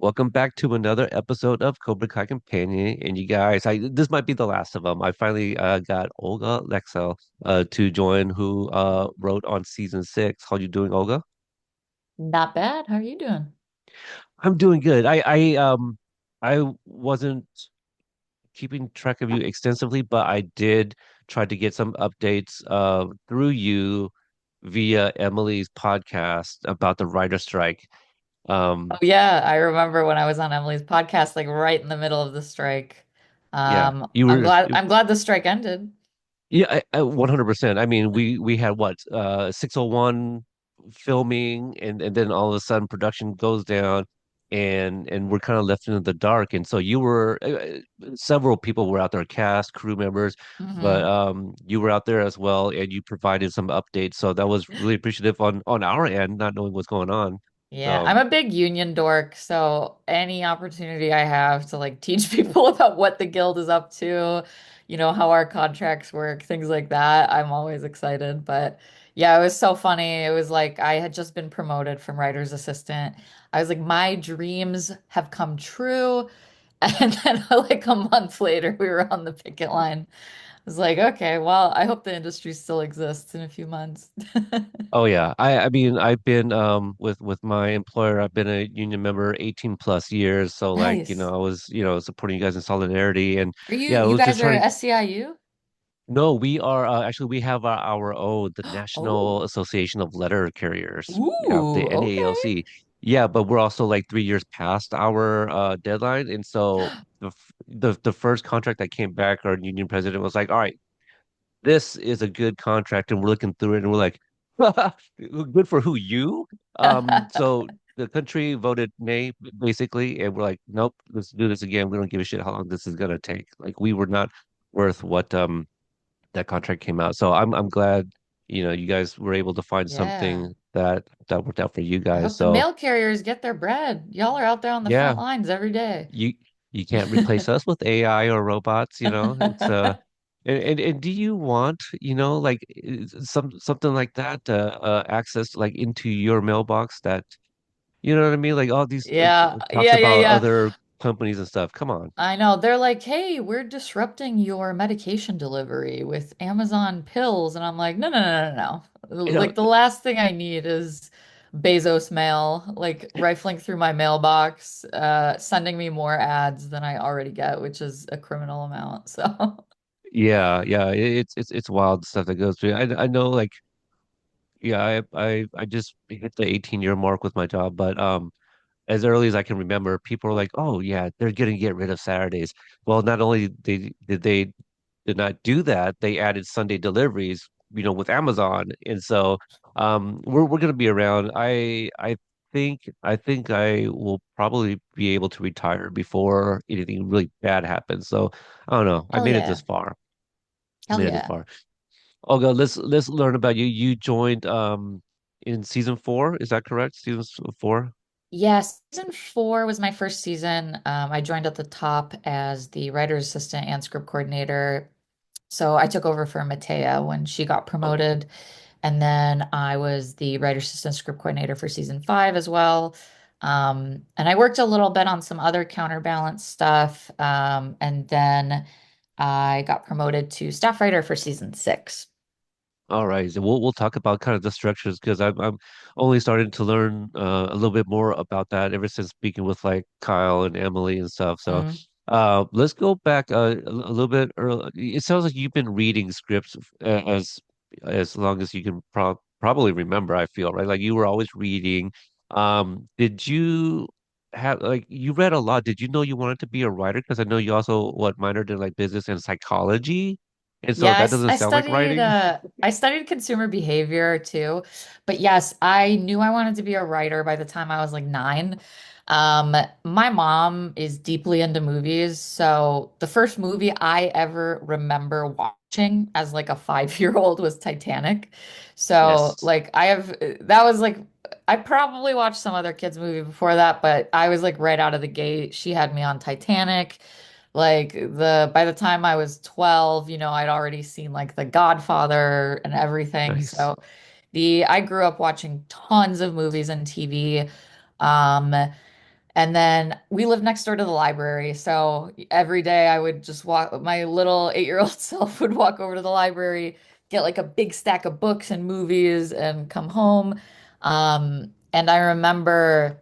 Welcome back to another episode of Cobra Kai Companion. And you guys, this might be the last of them. I finally got Olga Lexell to join, who wrote on season 6. How you doing, Olga? Not bad. How are you doing? I'm doing good. I wasn't keeping track of you extensively, but I did try to get some updates through you via Emily's podcast about the writer strike. Oh Um, yeah, I remember when I was on Emily's podcast, like right in the middle of the strike. yeah, you I'm were. glad the strike ended. Yeah, 100%. I mean, we had what 601 filming, and then all of a sudden production goes down, and we're kind of left in the dark. And so you were several people were out there, cast, crew members, but Hmm. you were out there as well, and you provided some updates. So that was really appreciative on our end, not knowing what's going on. Yeah, So I'm a big union dork, so any opportunity I have to like teach people about what the guild is up to, how our contracts work, things like that, I'm always excited. But yeah, it was so funny. It was like I had just been promoted from writer's assistant. I was like, my dreams have come true. And then like a month later, we were on the picket line. I was like, okay, well, I hope the industry still exists in a few months. oh yeah, I mean I've been with my employer. I've been a union member 18 plus years. So like Nice. I was supporting you guys in solidarity, and Are you yeah, it you was just guys are trying to. SCIU? No, we are actually we have our own the Oh. National Association of Letter Carriers. Yeah, Ooh, the okay. NALC. Yeah, but we're also like 3 years past our deadline, and so the first contract that came back, our union president was like, "All right, this is a good contract," and we're looking through it and we're like, good for who, you? So the country voted nay basically, and we're like, nope, let's do this again. We don't give a shit how long this is gonna take. Like we were not worth what that contract came out. So I'm glad you guys were able to find Yeah. something that worked out for you I guys. hope the So mail carriers get their bread. Y'all are out there on the front yeah, lines every day. you you can't replace us with AI or robots. It's and do you want, like something like that access like into your mailbox that you know what I mean? Like all these Yeah, talks yeah, yeah, about yeah. other companies and stuff. Come on. I know. They're like, hey, we're disrupting your medication delivery with Amazon pills. And I'm like, no, no, no, no, no. You know, Like, the last thing I need is Bezos mail, like rifling through my mailbox, sending me more ads than I already get, which is a criminal amount. So, yeah, yeah, it's wild stuff that goes through. I know like yeah, I just hit the 18-year mark with my job, but as early as I can remember, people were like, "Oh yeah, they're gonna get rid of Saturdays." Well, not only they did not do that, they added Sunday deliveries, with Amazon, and so we're gonna be around. I think I will probably be able to retire before anything really bad happens. So I don't know. I hell made it this yeah. far. I Hell made it this yeah. far. Olga, let's learn about you. You joined in season 4, is that correct? Season 4? Yeah, season four was my first season. I joined at the top as the writer's assistant and script coordinator. So I took over for Matea when she got Oh, promoted. And then I was the writer's assistant script coordinator for season five as well. And I worked a little bit on some other counterbalance stuff. And then I got promoted to staff writer for season six. all right. So we'll talk about kind of the structures because I'm only starting to learn a little bit more about that ever since speaking with like Kyle and Emily and stuff. So Mm. let's go back a little bit early. It sounds like you've been reading scripts as long as you can probably remember, I feel, right? Like you were always reading. Did you have like you read a lot? Did you know you wanted to be a writer? Because I know you also minored in like business and psychology. And so Yeah, that doesn't sound like writing. I studied consumer behavior too. But yes, I knew I wanted to be a writer by the time I was like 9. My mom is deeply into movies, so the first movie I ever remember watching as like a 5-year-old was Titanic. So Yes. like that was like I probably watched some other kids' movie before that, but I was like right out of the gate. She had me on Titanic. Like by the time I was 12, I'd already seen like The Godfather and everything. Nice. So I grew up watching tons of movies and TV. Um And then we lived next door to the library. So every day I would just walk, my little 8-year-old self would walk over to the library, get like a big stack of books and movies, and come home. And I remember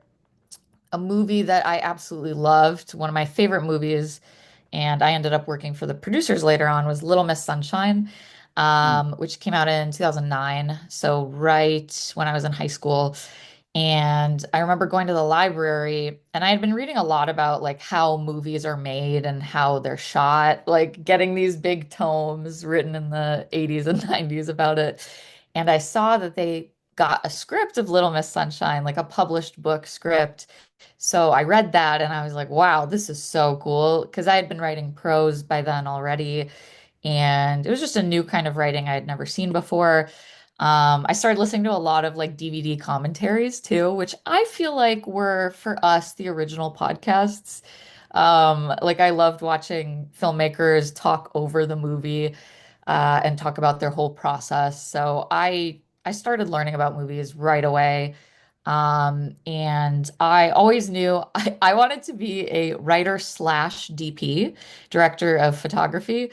a movie that I absolutely loved, one of my favorite movies, and I ended up working for the producers later on, was Little Miss Sunshine, Mm. which came out in 2009. So right when I was in high school. And I remember going to the library and I had been reading a lot about like how movies are made and how they're shot, like getting these big tomes written in the 80s and 90s about it. And I saw that they got a script of Little Miss Sunshine, like a published book script. So I read that and I was like, wow, this is so cool. Because I had been writing prose by then already. And it was just a new kind of writing I had never seen before. I started listening to a lot of like DVD commentaries too, which I feel like were for us the original podcasts. Like I loved watching filmmakers talk over the movie and talk about their whole process. So I started learning about movies right away. And I always knew I wanted to be a writer slash DP, director of photography.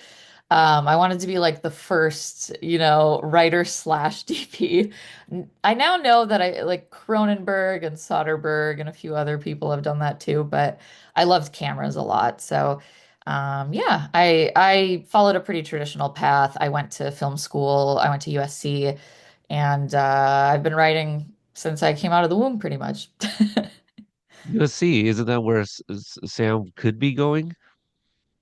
I wanted to be like the first, writer slash DP. I now know that I like Cronenberg and Soderbergh and a few other people have done that too, but I loved cameras a lot. So, yeah, I followed a pretty traditional path. I went to film school. I went to USC, and I've been writing since I came out of the womb, pretty much. USC, isn't that where Sam could be going,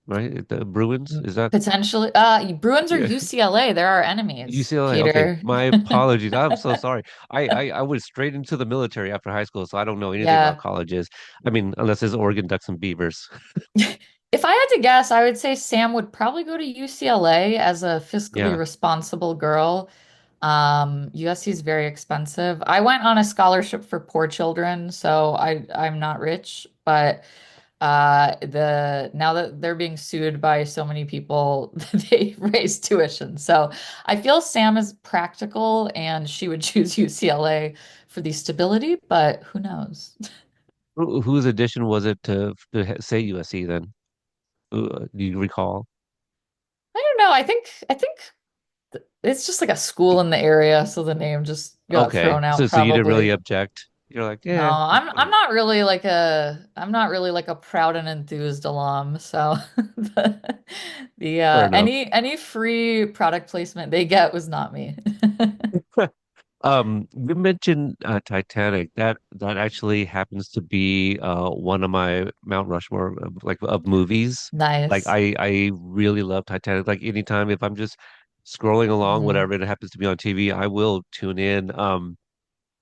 right? The Bruins, is that? Potentially, Bruins or Yeah. UCLA, they're our enemies, UCLA. Okay, Peter. my apologies. I'm so sorry. I went straight into the military after high school, so I don't know anything about Yeah. colleges. I mean, unless it's Oregon Ducks and Beavers. If I had to guess, I would say Sam would probably go to UCLA as a fiscally Yeah. responsible girl. USC is very expensive. I went on a scholarship for poor children, so I'm not rich, but the now that they're being sued by so many people, they raise tuition. So I feel Sam is practical and she would choose UCLA for the stability, but who knows? Whose addition was it to say USC then? Do you recall? I don't know. I think it's just like a school in the area, so the name just got Okay, thrown out so you didn't really probably. object. You're like, No, yeah, it's I'm fine. not really like a proud and enthused alum. So the Fair enough. any free product placement they get was not me. You mentioned Titanic. That actually happens to be one of my Mount Rushmore of movies. Like Nice. I really love Titanic. Like anytime if I'm just scrolling along, Mhm. whatever it happens to be on TV, I will tune in.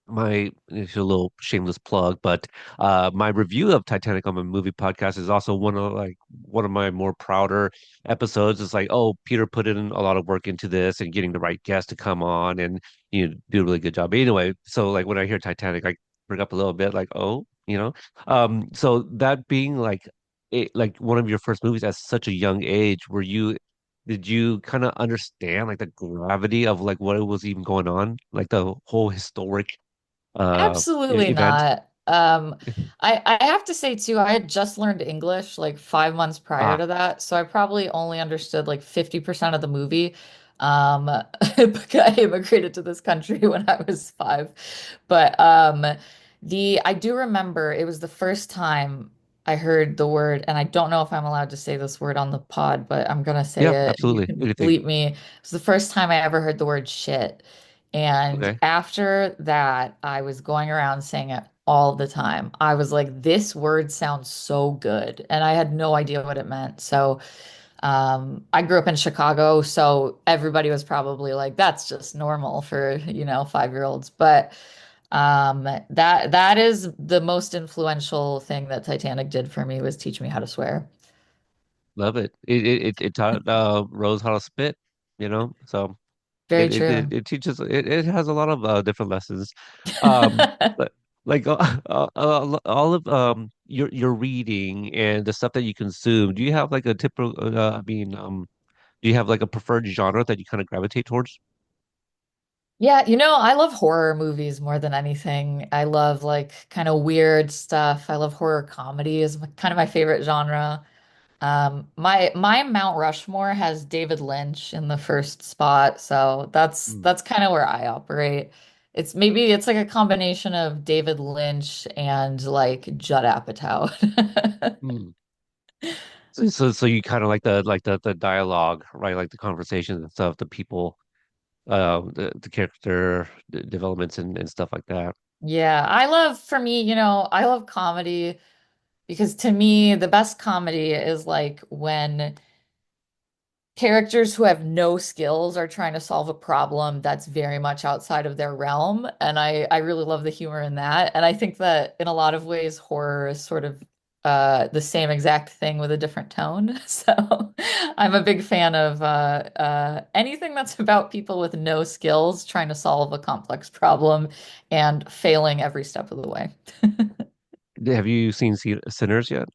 My it's a little shameless plug, but my review of Titanic on my movie podcast is also one of my more prouder episodes. It's like, oh, Peter put in a lot of work into this and getting the right guest to come on and do a really good job. But anyway, so like when I hear Titanic, I bring up a little bit like, oh, so that being like one of your first movies at such a young age, did you kind of understand like the gravity of like what was even going on, like the whole historic Absolutely event. not. I have to say too, I had just learned English like 5 months prior Ah, to that, so I probably only understood like 50% of the movie. Because I immigrated to this country when I was 5. But the I do remember it was the first time I heard the word, and I don't know if I'm allowed to say this word on the pod, but I'm gonna yeah, say it. You absolutely. can Anything. bleep me. It was the first time I ever heard the word shit. And Okay. after that, I was going around saying it all the time. I was like, this word sounds so good. And I had no idea what it meant. So I grew up in Chicago, so everybody was probably like, that's just normal for, 5-year-olds. But that is the most influential thing that Titanic did for me was teach me how to swear. Love it. It taught Rose how to spit, so Very true. it teaches it has a lot of different lessons. But like all of your reading and the stuff that you consume, do you have like a typical do you have like a preferred genre that you kind of gravitate towards? Yeah, I love horror movies more than anything. I love like kind of weird stuff. I love horror comedy is kind of my favorite genre. My Mount Rushmore has David Lynch in the first spot, so that's Mm. that's kind of where I operate. It's like a combination of David Lynch and like Judd Apatow. Mm. So you kind of like the dialogue, right? Like the conversations and stuff, the people, the character developments and stuff like that. Yeah, for me, I love comedy because to me, the best comedy is like when characters who have no skills are trying to solve a problem that's very much outside of their realm. And I really love the humor in that. And I think that in a lot of ways, horror is sort of the same exact thing with a different tone. So I'm a big fan of anything that's about people with no skills trying to solve a complex problem and failing every step of the way. Have you seen Sinners yet?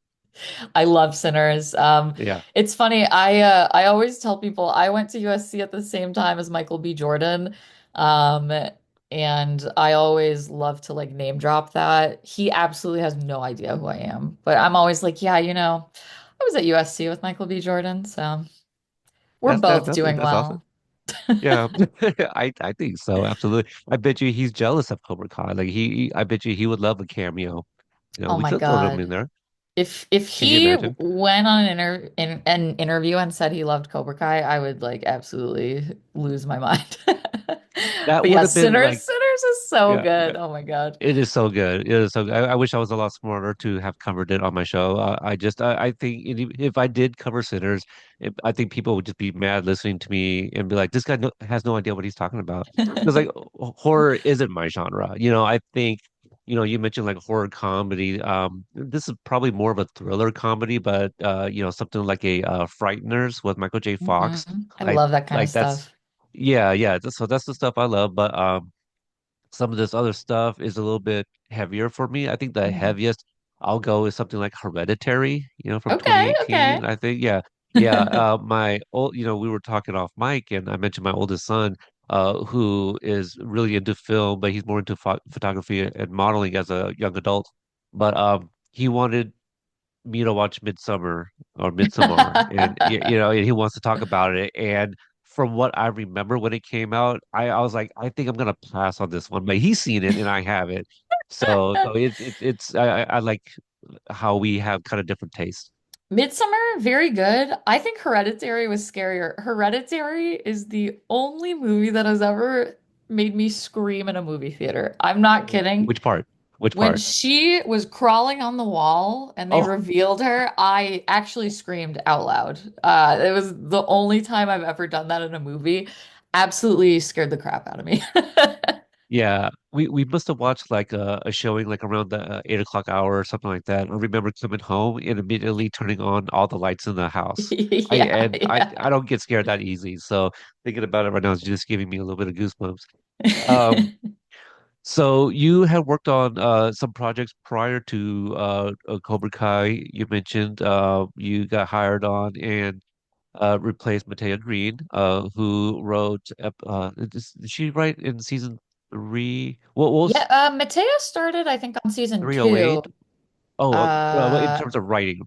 I love Sinners. Yeah. It's funny. I always tell people I went to USC at the same time as Michael B. Jordan. Um, and I always love to like name drop that. He absolutely has no idea who I am. But I'm always like, yeah, I was at USC with Michael B. Jordan, so we're both doing That's awesome. well. Yeah, I think so. Absolutely. I bet you he's jealous of Cobra Kai. Like I bet you he would love a cameo. You know, Oh we my could throw him in God. there. If Can you he imagine? went on an interview and said he loved Cobra Kai, I would like absolutely lose my mind. That But would yeah, have been like, Sinners is so yeah, yeah. good. Oh my God. It is so good. It is so good. I wish I was a lot smarter to have covered it on my show. I think if I did cover Sinners, I think people would just be mad listening to me and be like, "This guy has no idea what he's talking about." Because like horror isn't my genre. I think you mentioned like horror comedy. This is probably more of a thriller comedy, but something like a Frighteners with Michael J. Fox. I Like love that kind of like that's stuff. yeah, yeah. So that's the stuff I love, but some of this other stuff is a little bit heavier for me. I think the Mhm. heaviest I'll go is something like Hereditary, from Okay, 2018. okay. I think, yeah, yeah. My old, we were talking off mic, and I mentioned my oldest son, who is really into film, but he's more into photography and modeling as a young adult. But he wanted me to watch Midsummer or Midsummer, and and he wants to talk about it. And from what I remember when it came out, I was like, I think I'm gonna pass on this one, but he's seen it and I haven't. So it's I like how we have kind of different tastes. Midsummer, very good. I think Hereditary was scarier. Hereditary is the only movie that has ever made me scream in a movie theater. I'm not kidding. Which part? Which When part? she was crawling on the wall and they Oh, revealed her, I actually screamed out loud. It was the only time I've ever done that in a movie. Absolutely scared the crap out of me. yeah. We must have watched like a showing like around the 8 o'clock hour or something like that. I remember coming home and immediately turning on all the lights in the house. I Yeah, and I yeah. I don't get scared that easy. So thinking about it right now is just giving me a little bit of goosebumps. Um, so you had worked on some projects prior to Cobra Kai. You mentioned you got hired on and replaced Matea Green, who wrote. Did she write in season 3? What was Yeah, Matea started, I think, on season 2. 308? Oh, well, in Uh, terms of oh writing.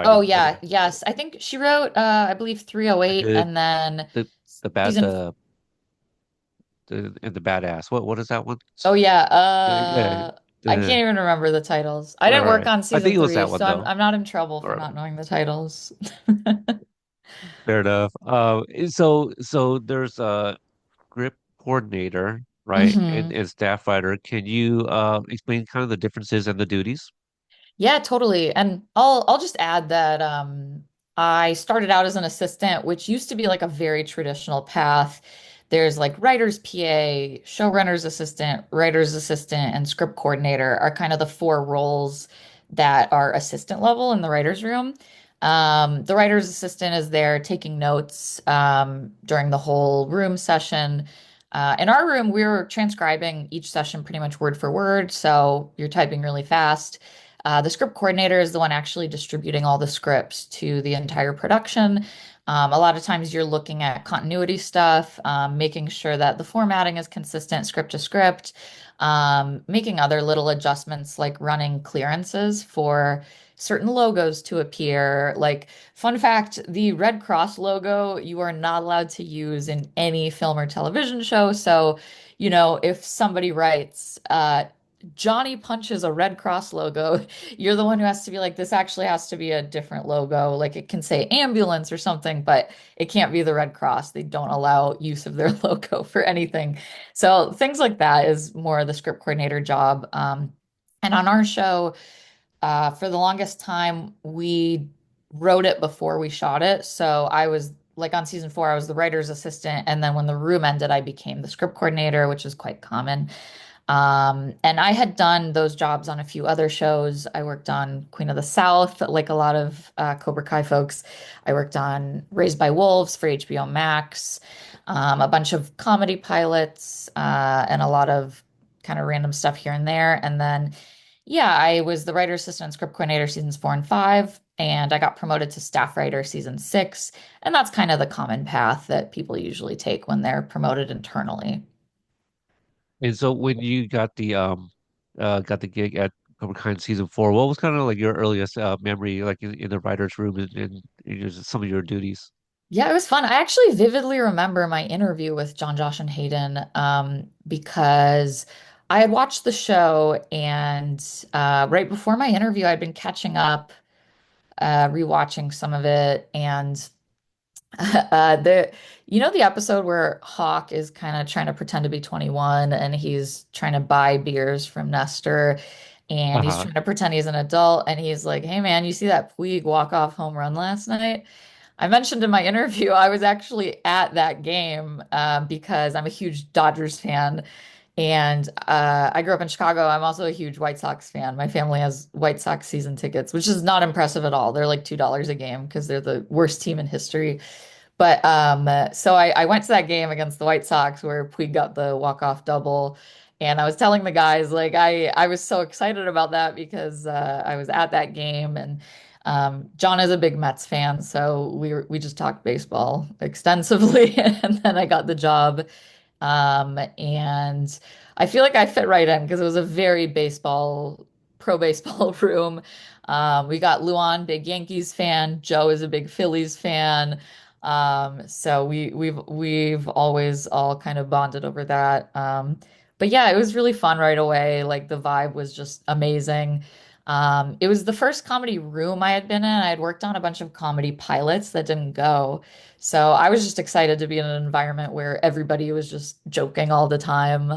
Okay, yeah, yes. I think she wrote I believe I 308 did and then the the bad season the badass. What is that one? Oh yeah, Yeah, I can't the even remember the titles. I all didn't work right. on I season think it was 3, that one so I'm though. I'm not in trouble All for right. not knowing the titles. Fair enough. So there's a script coordinator, right, and, hmm and staff writer. Can you explain kind of the differences and the duties? Yeah, totally. And I'll just add that I started out as an assistant, which used to be like a very traditional path. There's like writer's PA, showrunner's assistant, writer's assistant, and script coordinator are kind of the four roles that are assistant level in the writer's room. The writer's assistant is there taking notes during the whole room session. In our room, we were transcribing each session pretty much word for word, so you're typing really fast. The script coordinator is the one actually distributing all the scripts to the entire production. A lot of times you're looking at continuity stuff, making sure that the formatting is consistent script to script, making other little adjustments like running clearances for certain logos to appear. Like, fun fact, the Red Cross logo you are not allowed to use in any film or television show. So, if somebody writes, Johnny punches a Red Cross logo, you're the one who has to be like, this actually has to be a different logo. Like it can say ambulance or something, but it can't be the Red Cross. They don't allow use of their logo for anything. So things like that is more the script coordinator job. And on our show, for the longest time, we wrote it before we shot it. So I was like on season 4, I was the writer's assistant. And then when the room ended, I became the script coordinator, which is quite common. And I had done those jobs on a few other shows. I worked on Queen of the South, like a lot of Cobra Kai folks. I worked on Raised by Wolves for HBO Max, a bunch of comedy pilots, and a lot of kind of random stuff here and there. And then, yeah, I was the writer assistant and script coordinator seasons 4 and 5, and I got promoted to staff writer season 6. And that's kind of the common path that people usually take when they're promoted internally. And so when you got the gig at Cobra Kai in season 4, what was kind of like your earliest memory, like in the writer's room and some of your duties? Yeah, it was fun. I actually vividly remember my interview with John, Josh, and Hayden, because I had watched the show, and right before my interview, I'd been catching up, rewatching some of it, and the episode where Hawk is kind of trying to pretend to be 21 and he's trying to buy beers from Nestor and he's Uh-huh. trying to pretend he's an adult and he's like, "Hey man, you see that Puig walk-off home run last night?" I mentioned in my interview I was actually at that game because I'm a huge Dodgers fan and I grew up in Chicago. I'm also a huge White Sox fan. My family has White Sox season tickets, which is not impressive at all. They're like $2 a game because they're the worst team in history. But so I went to that game against the White Sox where Puig got the walk-off double. And I was telling the guys, like, I was so excited about that because I was at that game. And John is a big Mets fan. So we just talked baseball extensively. And then I got the job. And I feel like I fit right in because it was a very pro baseball room. We got Luan, big Yankees fan. Joe is a big Phillies fan. So we've always all kind of bonded over that. But yeah, it was really fun right away. Like the vibe was just amazing. It was the first comedy room I had been in. I had worked on a bunch of comedy pilots that didn't go. So I was just excited to be in an environment where everybody was just joking all the time.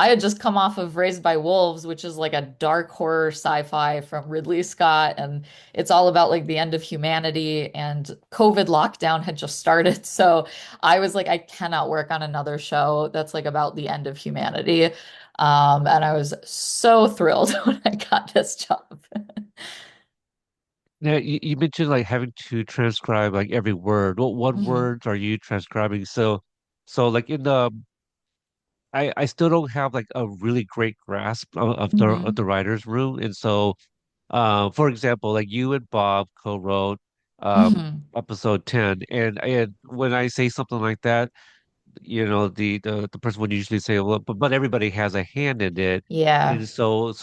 I had just come off of Raised by Wolves, which is like a dark horror sci-fi from Ridley Scott, and it's all about like the end of humanity, and COVID lockdown had just started. So I was like, I cannot work on another show that's like about the end of humanity. And I was so thrilled when I got this job. Now you mentioned like having to transcribe like every word. What Mhm. words are you transcribing? So like in the I still don't have like a really great grasp of Mhm. the writer's room. And so for example, like you and Bob co-wrote Mhm. episode 10, and when I say something like that, the person would usually say, well, but everybody has a hand in it. Yeah. And so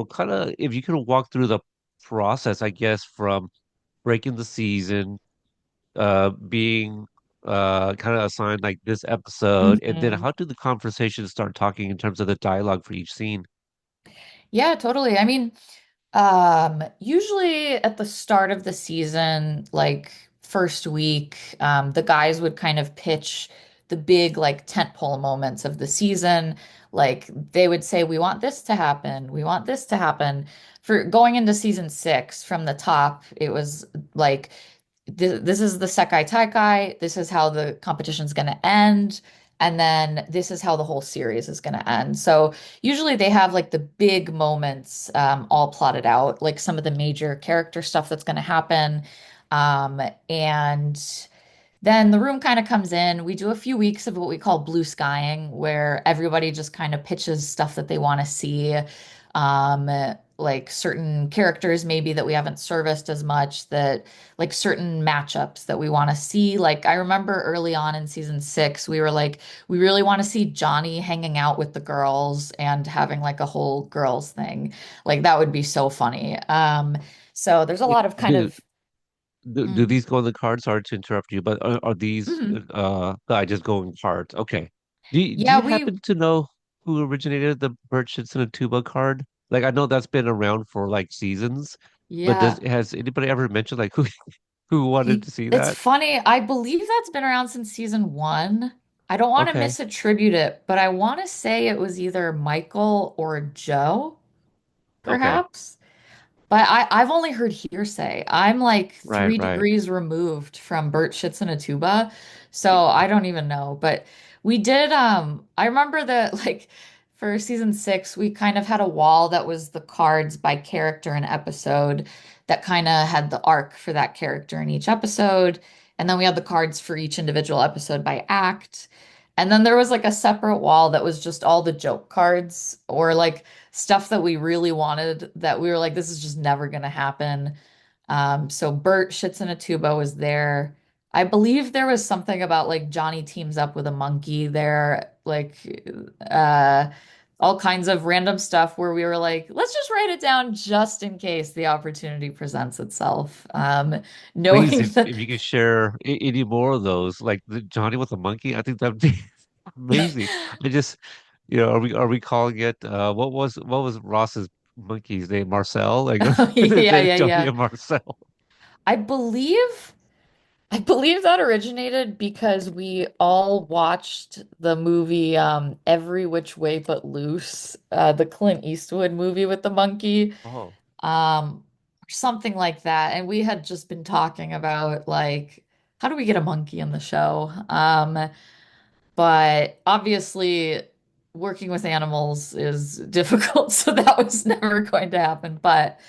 kind of if you can walk through the process, I guess, from breaking the season, being kind of assigned like this episode, and then Mhm. how do the conversations start talking in terms of the dialogue for each scene? Yeah, totally. I mean, usually at the start of the season, like first week, the guys would kind of pitch the big like tentpole moments of the season. Like they would say, "We want this to happen. We want this to happen." For going into season 6 from the top, it was like this is the Sekai Taikai. This is how the competition's going to end. And then this is how the whole series is going to end. So usually they have like the big moments all plotted out, like some of the major character stuff that's going to happen. And then the room kind of comes in. We do a few weeks of what we call blue skying, where everybody just kind of pitches stuff that they want to see. Um, like certain characters maybe that we haven't serviced as much, that like certain matchups that we want to see. Like I remember early on in season 6, we were like, we really want to see Johnny hanging out with the girls and having like a whole girls thing. Like that would be so funny. So there's a lot of kind Do, of do mm, these go in the cards? Sorry to interrupt you, but are these mhm. I just go in cards? Okay. Do Yeah, you we happen to know who originated the bird shits in a tuba card? Like I know that's been around for like seasons, but does yeah. has anybody ever mentioned like who wanted to see It's that? funny. I believe that's been around since season 1. I don't want to Okay. misattribute it, but I want to say it was either Michael or Joe, Okay. perhaps. But I've only heard hearsay. I'm like Right, three right. degrees removed from Bert Shits in a Tuba, so I don't even know. But we did, I remember that like for season 6, we kind of had a wall that was the cards by character and episode that kind of had the arc for that character in each episode. And then we had the cards for each individual episode by act. And then there was like a separate wall that was just all the joke cards or like stuff that we really wanted that we were like, this is just never going to happen. So Bert shits in a tuba was there. I believe there was something about like Johnny teams up with a monkey there, like uh, all kinds of random stuff where we were like, let's just write it down just in case the opportunity presents itself. Please, Knowing that if you could share any more of those, like the Johnny with the monkey, I think that'd be amazing. I just, are we calling it? What was Ross's monkey's name? Marcel? Like, oh, is yeah, it yeah, Johnny yeah. and Marcel? I believe I believe that originated because we all watched the movie Every Which Way But Loose, the Clint Eastwood movie with the monkey, Oh, or something like that. And we had just been talking about like how do we get a monkey in the show? But obviously working with animals is difficult, so that was never going to happen. But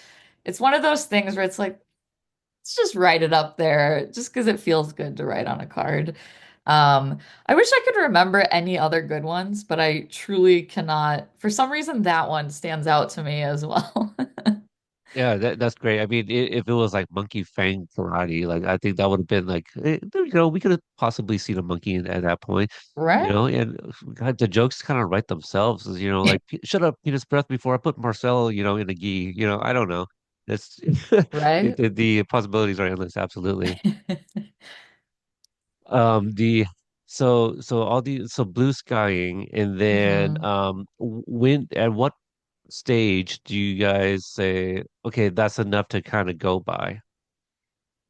it's one of those things where it's like let's just write it up there just because it feels good to write on a card. I wish I could remember any other good ones, but I truly cannot. For some reason, that one stands out to me as well. yeah, that's great. I mean, if it was like Monkey Fang Karate, like I think that would have been like, we could have possibly seen a monkey at that point, Right? and God, the jokes kind of write themselves, as like, shut up, penis breath before I put Marcel, in a gi, I don't know. That's Right? the possibilities are endless, absolutely. The so all the so blue skying, and then hmm when at what stage do you guys say, okay, that's enough to kind of go by?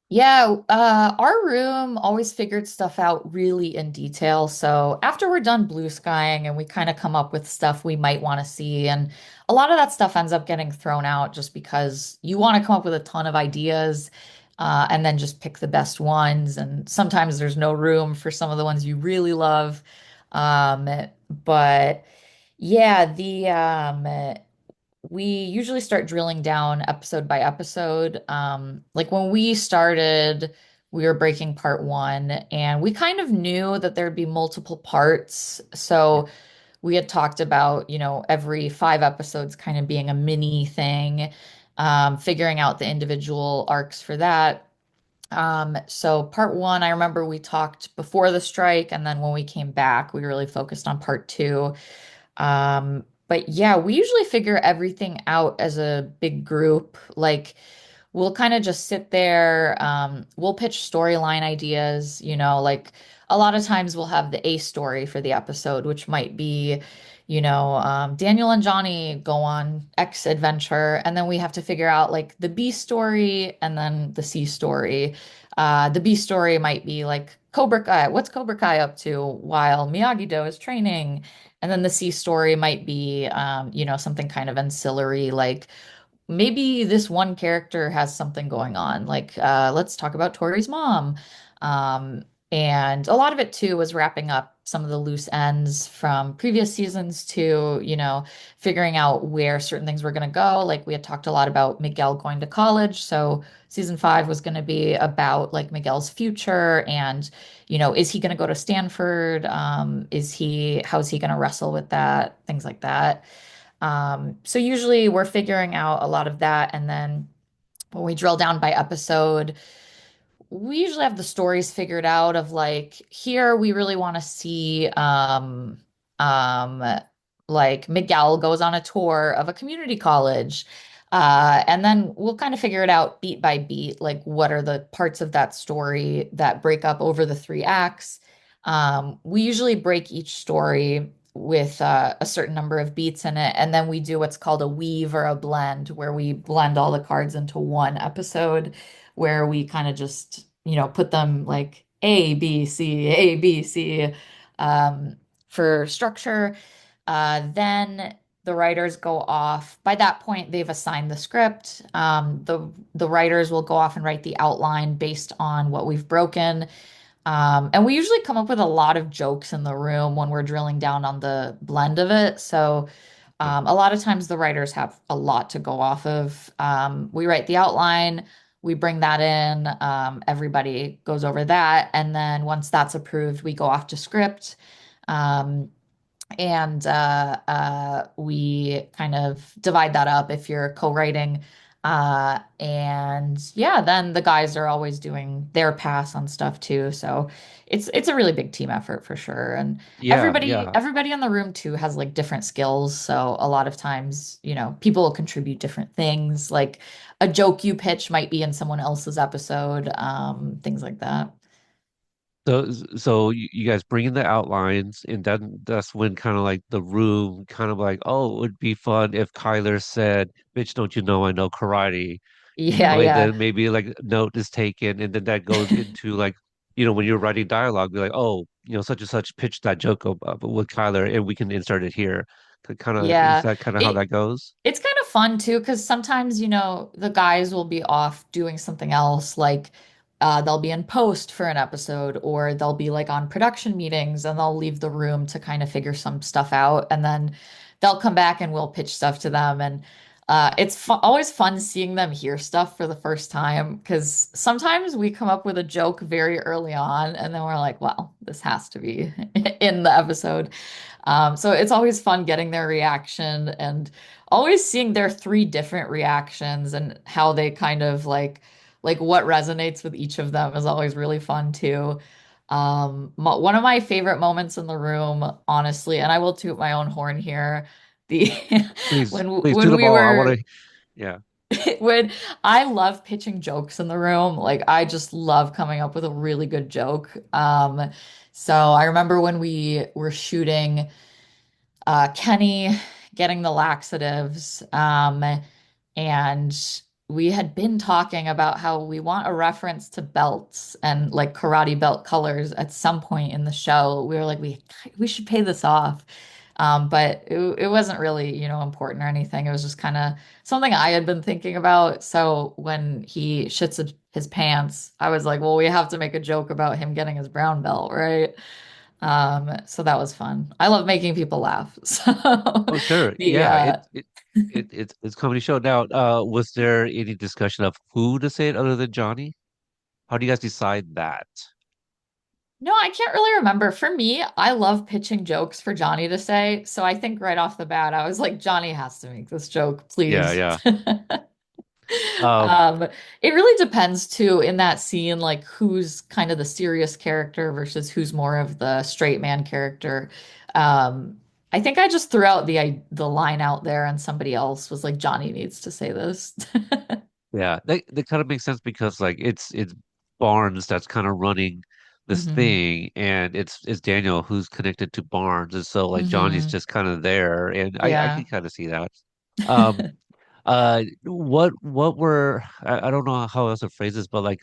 Yeah, our room always figured stuff out really in detail. So after we're done blue skying and we kind of come up with stuff we might want to see, and a lot of that stuff ends up getting thrown out just because you want to come up with a ton of ideas, and then just pick the best ones. And sometimes there's no room for some of the ones you really love. Um, but yeah, the we usually start drilling down episode by episode. Like when we started, we were breaking part 1, and we kind of knew that there'd be multiple parts. Yeah. So we had talked about, every 5 episodes kind of being a mini thing, figuring out the individual arcs for that. So part 1, I remember we talked before the strike, and then when we came back, we really focused on part 2. But yeah, we usually figure everything out as a big group. Like we'll kind of just sit there, we'll pitch storyline ideas, like a lot of times we'll have the A story for the episode, which might be, Daniel and Johnny go on X adventure, and then we have to figure out like the B story and then the C story. The B story might be like Cobra Kai. What's Cobra Kai up to while Miyagi-Do is training? And then the C story might be, something kind of ancillary, like maybe this one character has something going on. Like, let's talk about Tori's mom. Um, and a lot of it too was wrapping up some of the loose ends from previous seasons to, figuring out where certain things were going to go. Like we had talked a lot about Miguel going to college. So season 5 was going to be about like Miguel's future and, is he going to go to Stanford? How's he going to wrestle with that? Things like that. So usually we're figuring out a lot of that, and then when we drill down by episode, we usually have the stories figured out of like here we really want to see um like Miguel goes on a tour of a community college. And then we'll kind of figure it out beat by beat, like what are the parts of that story that break up over the three acts. We usually break each story with a certain number of beats in it, and then we do what's called a weave or a blend, where we blend all the cards into one episode where we kind of just, put them like A, B, C, A, B, C, um, for structure. Then the writers go off. By that point, they've assigned the script. The writers will go off and write the outline based on what we've broken. And we usually come up with a lot of jokes in the room when we're drilling down on the blend of it. So Yeah. a lot of times the writers have a lot to go off of. We write the outline, we bring that in, everybody goes over that, and then once that's approved, we go off to script. Um, and we kind of divide that up if you're co-writing. And yeah, then the guys are always doing their pass on stuff too. So it's a really big team effort for sure. And Yeah, everybody yeah. everybody in the room too has like different skills. So a lot of times, people will contribute different things. Like a joke you pitch might be in someone else's episode, things like that. So you guys bring in the outlines, and then that's when kind of like the room kind of like, oh, it would be fun if Kyler said, "Bitch, don't you know I know karate?" Yeah, And yeah. then maybe like note is taken, and then that goes into like, when you're writing dialogue, be like, oh, such and such pitched that joke with Kyler, and we can insert it here. Kind of, is Yeah. that kind of how It that goes? It's kind of fun too, because sometimes, the guys will be off doing something else, like they'll be in post for an episode, or they'll be like on production meetings and they'll leave the room to kind of figure some stuff out. And then they'll come back and we'll pitch stuff to them. And it's fu always fun seeing them hear stuff for the first time, because sometimes we come up with a joke very early on and then we're like, well, this has to be in the episode. So it's always fun getting their reaction and always seeing their three different reactions and how they kind of like what resonates with each of them is always really fun too. One of my favorite moments in the room, honestly, and I will toot my own horn here, the Please do when them we all. I want were to, yeah. when I love pitching jokes in the room, like I just love coming up with a really good joke. So I remember when we were shooting Kenny getting the laxatives. And we had been talking about how we want a reference to belts and like karate belt colors at some point in the show. We were like, we should pay this off. But it wasn't really, important or anything. It was just kind of something I had been thinking about. So when he shits his pants, I was like, well, we have to make a joke about him getting his brown belt, right? So that was fun. I love making people laugh. So Oh, sure. the Yeah, it's comedy show. Now, was there any discussion of who to say it other than Johnny? How do you guys decide that? no, I can't really remember. For me, I love pitching jokes for Johnny to say. So I think right off the bat, I was like, Johnny has to make this joke, Yeah, please. yeah. Um, Um, it really depends too in that scene, like who's kind of the serious character versus who's more of the straight man character. Um, I think I just threw out the line out there, and somebody else was like, Johnny needs to say this. yeah, that kind of makes sense because like it's Barnes that's kind of running this Hmm. thing, and it's Daniel who's connected to Barnes, and so like Johnny's Hmm. just kind of there, and I Yeah. can kind of see that. Um, what were I don't know how else to phrase this, but like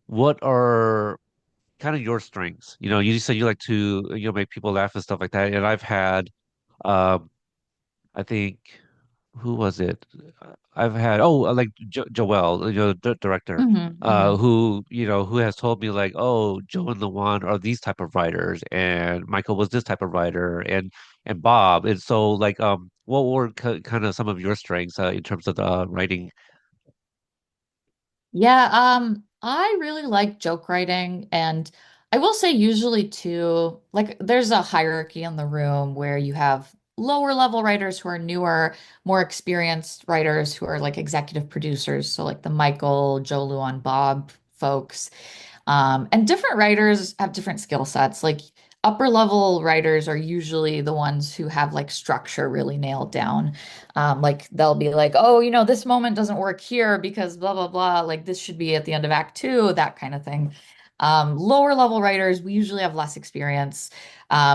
what are kind of your strengths? You said you like to make people laugh and stuff like that, and I've had um I think who was it? I've had like Joel, the director, Hmm. Hmm. who has told me like, oh, Joe and Luan are these type of writers, and Michael was this type of writer, and Bob, and so like, what were kind of some of your strengths in terms of the writing? Yeah, I really like joke writing, and I will say usually too, like there's a hierarchy in the room where you have lower level writers who are newer, more experienced writers who are like executive producers. So like the Michael, Joe Luan, Bob folks. And different writers have different skill sets. Like upper level writers are usually the ones who have like structure really nailed down. Like they'll be like, oh, this moment doesn't work here because blah, blah, blah. Like this should be at the end of Act Two, that kind of thing. Lower level writers, we usually have less experience.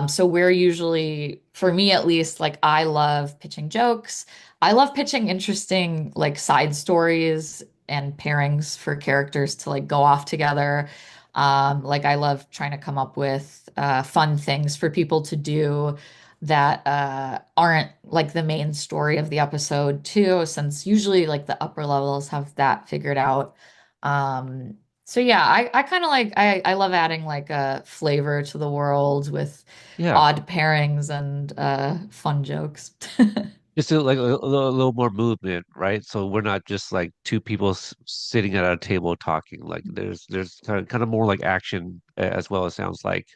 So we're usually, for me at least, like I love pitching jokes. I love pitching interesting like side stories and pairings for characters to like go off together. Like I love trying to come up with fun things for people to do that aren't like the main story of the episode too, since usually like the upper levels have that figured out. Um, so yeah, I kind of like I love adding like a flavor to the world with Yeah. odd pairings and fun jokes. Just a little more movement, right? So we're not just like two people sitting at a table talking. Like there's kind of more like action as well, it sounds like.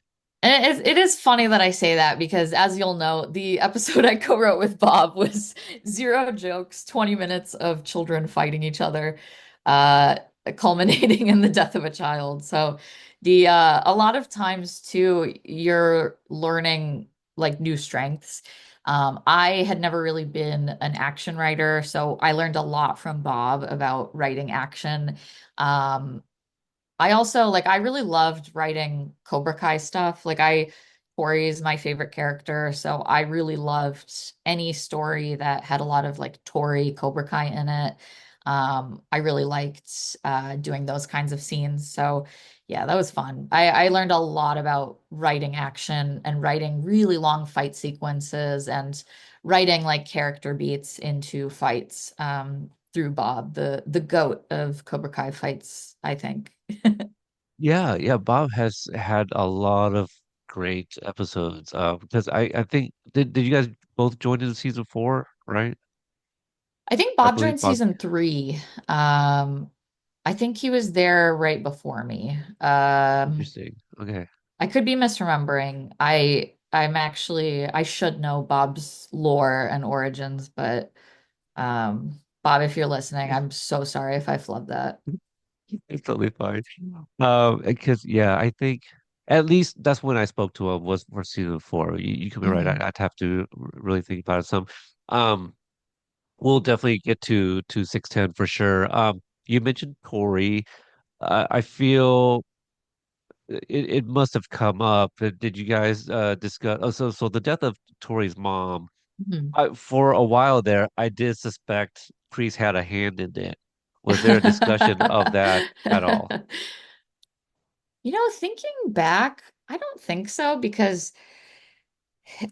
And it is funny that I say that because, as you'll know, the episode I co-wrote with Bob was zero jokes, 20 minutes of children fighting each other, uh, culminating in the death of a child. So, a lot of times too, you're learning like new strengths. I had never really been an action writer, so I learned a lot from Bob about writing action. Um, I also like I really loved writing Cobra Kai stuff. Tori is my favorite character, so I really loved any story that had a lot of like Tori Cobra Kai in it. I really liked doing those kinds of scenes. So yeah, that was fun. I learned a lot about writing action and writing really long fight sequences and writing like character beats into fights through Bob, the goat of Cobra Kai fights, I think. Yeah, yeah, Bob has had a lot of great episodes. Because I think did you guys both join in season four, right? I think I Bob believe joined Bob. season three. I think he was there right before me. Interesting. Okay. I could be misremembering. I should know Bob's lore and origins, but Bob, if you're listening, I'm so sorry if I flubbed that. It's totally fine. Because yeah, I think at least that's when I spoke to him was for season four. You could be right. Mhm. I'd have to really think about it some. Um, we'll definitely get to 610 for sure. You mentioned Corey. I feel it must have come up. Did you guys discuss? Oh, so the death of Tori's mom. Mhm. For a while there, I did suspect Priest had a hand in it. Was there a discussion of that at all? Thinking back, I don't think so because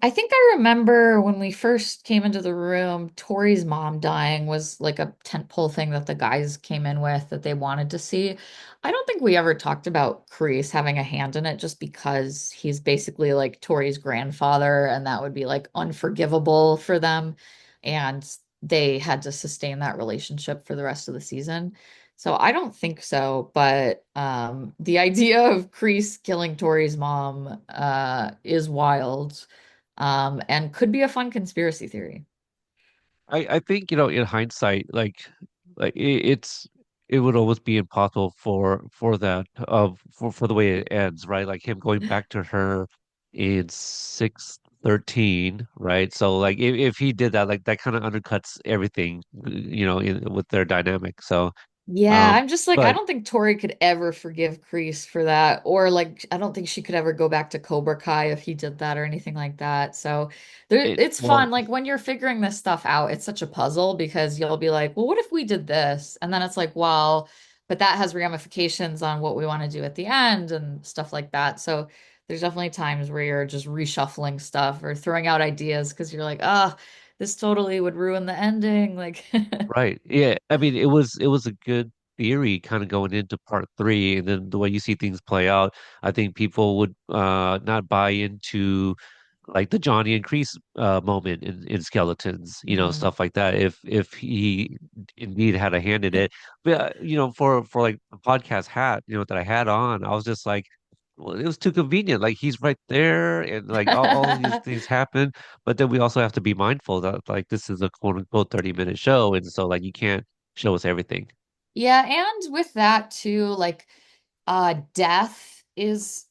I think I remember when we first came into the room, Tori's mom dying was like a tentpole thing that the guys came in with that they wanted to see. I don't think we ever talked about Kreese having a hand in it just because he's basically like Tori's grandfather, and that would be like unforgivable for them. And they had to sustain that relationship for the rest of the season. So I don't think so, but the idea of Kreese killing Tori's mom is wild and could be a fun conspiracy theory. I think, in hindsight, like it would almost be impossible for that for the way it ends, right? Like him going back to her in 613, right? So like if he did that, like that kind of undercuts everything, with their dynamic. So Yeah, um I'm just like, I but don't think Tori could ever forgive Kreese for that. Or like, I don't think she could ever go back to Cobra Kai if he did that or anything like that. So it's well, fun. Like when you're figuring this stuff out, it's such a puzzle because you'll be like, well, what if we did this? And then it's like, well, but that has ramifications on what we want to do at the end and stuff like that. So there's definitely times where you're just reshuffling stuff or throwing out ideas because you're like, oh, this totally would ruin the ending. Like, right. Yeah. I mean, it was a good theory kind of going into part three, and then the way you see things play out, I think people would not buy into like the Johnny and Kreese moment in Skeletons, mhm. stuff like that. If he indeed had a hand in it, but for like the podcast hat, that I had on, I was just like. well, it was too convenient. Like he's right there, and like all these things happen. But then we also have to be mindful that like this is a quote unquote 30-minute show, and so like you can't show us everything. Yeah, and with that too, like death is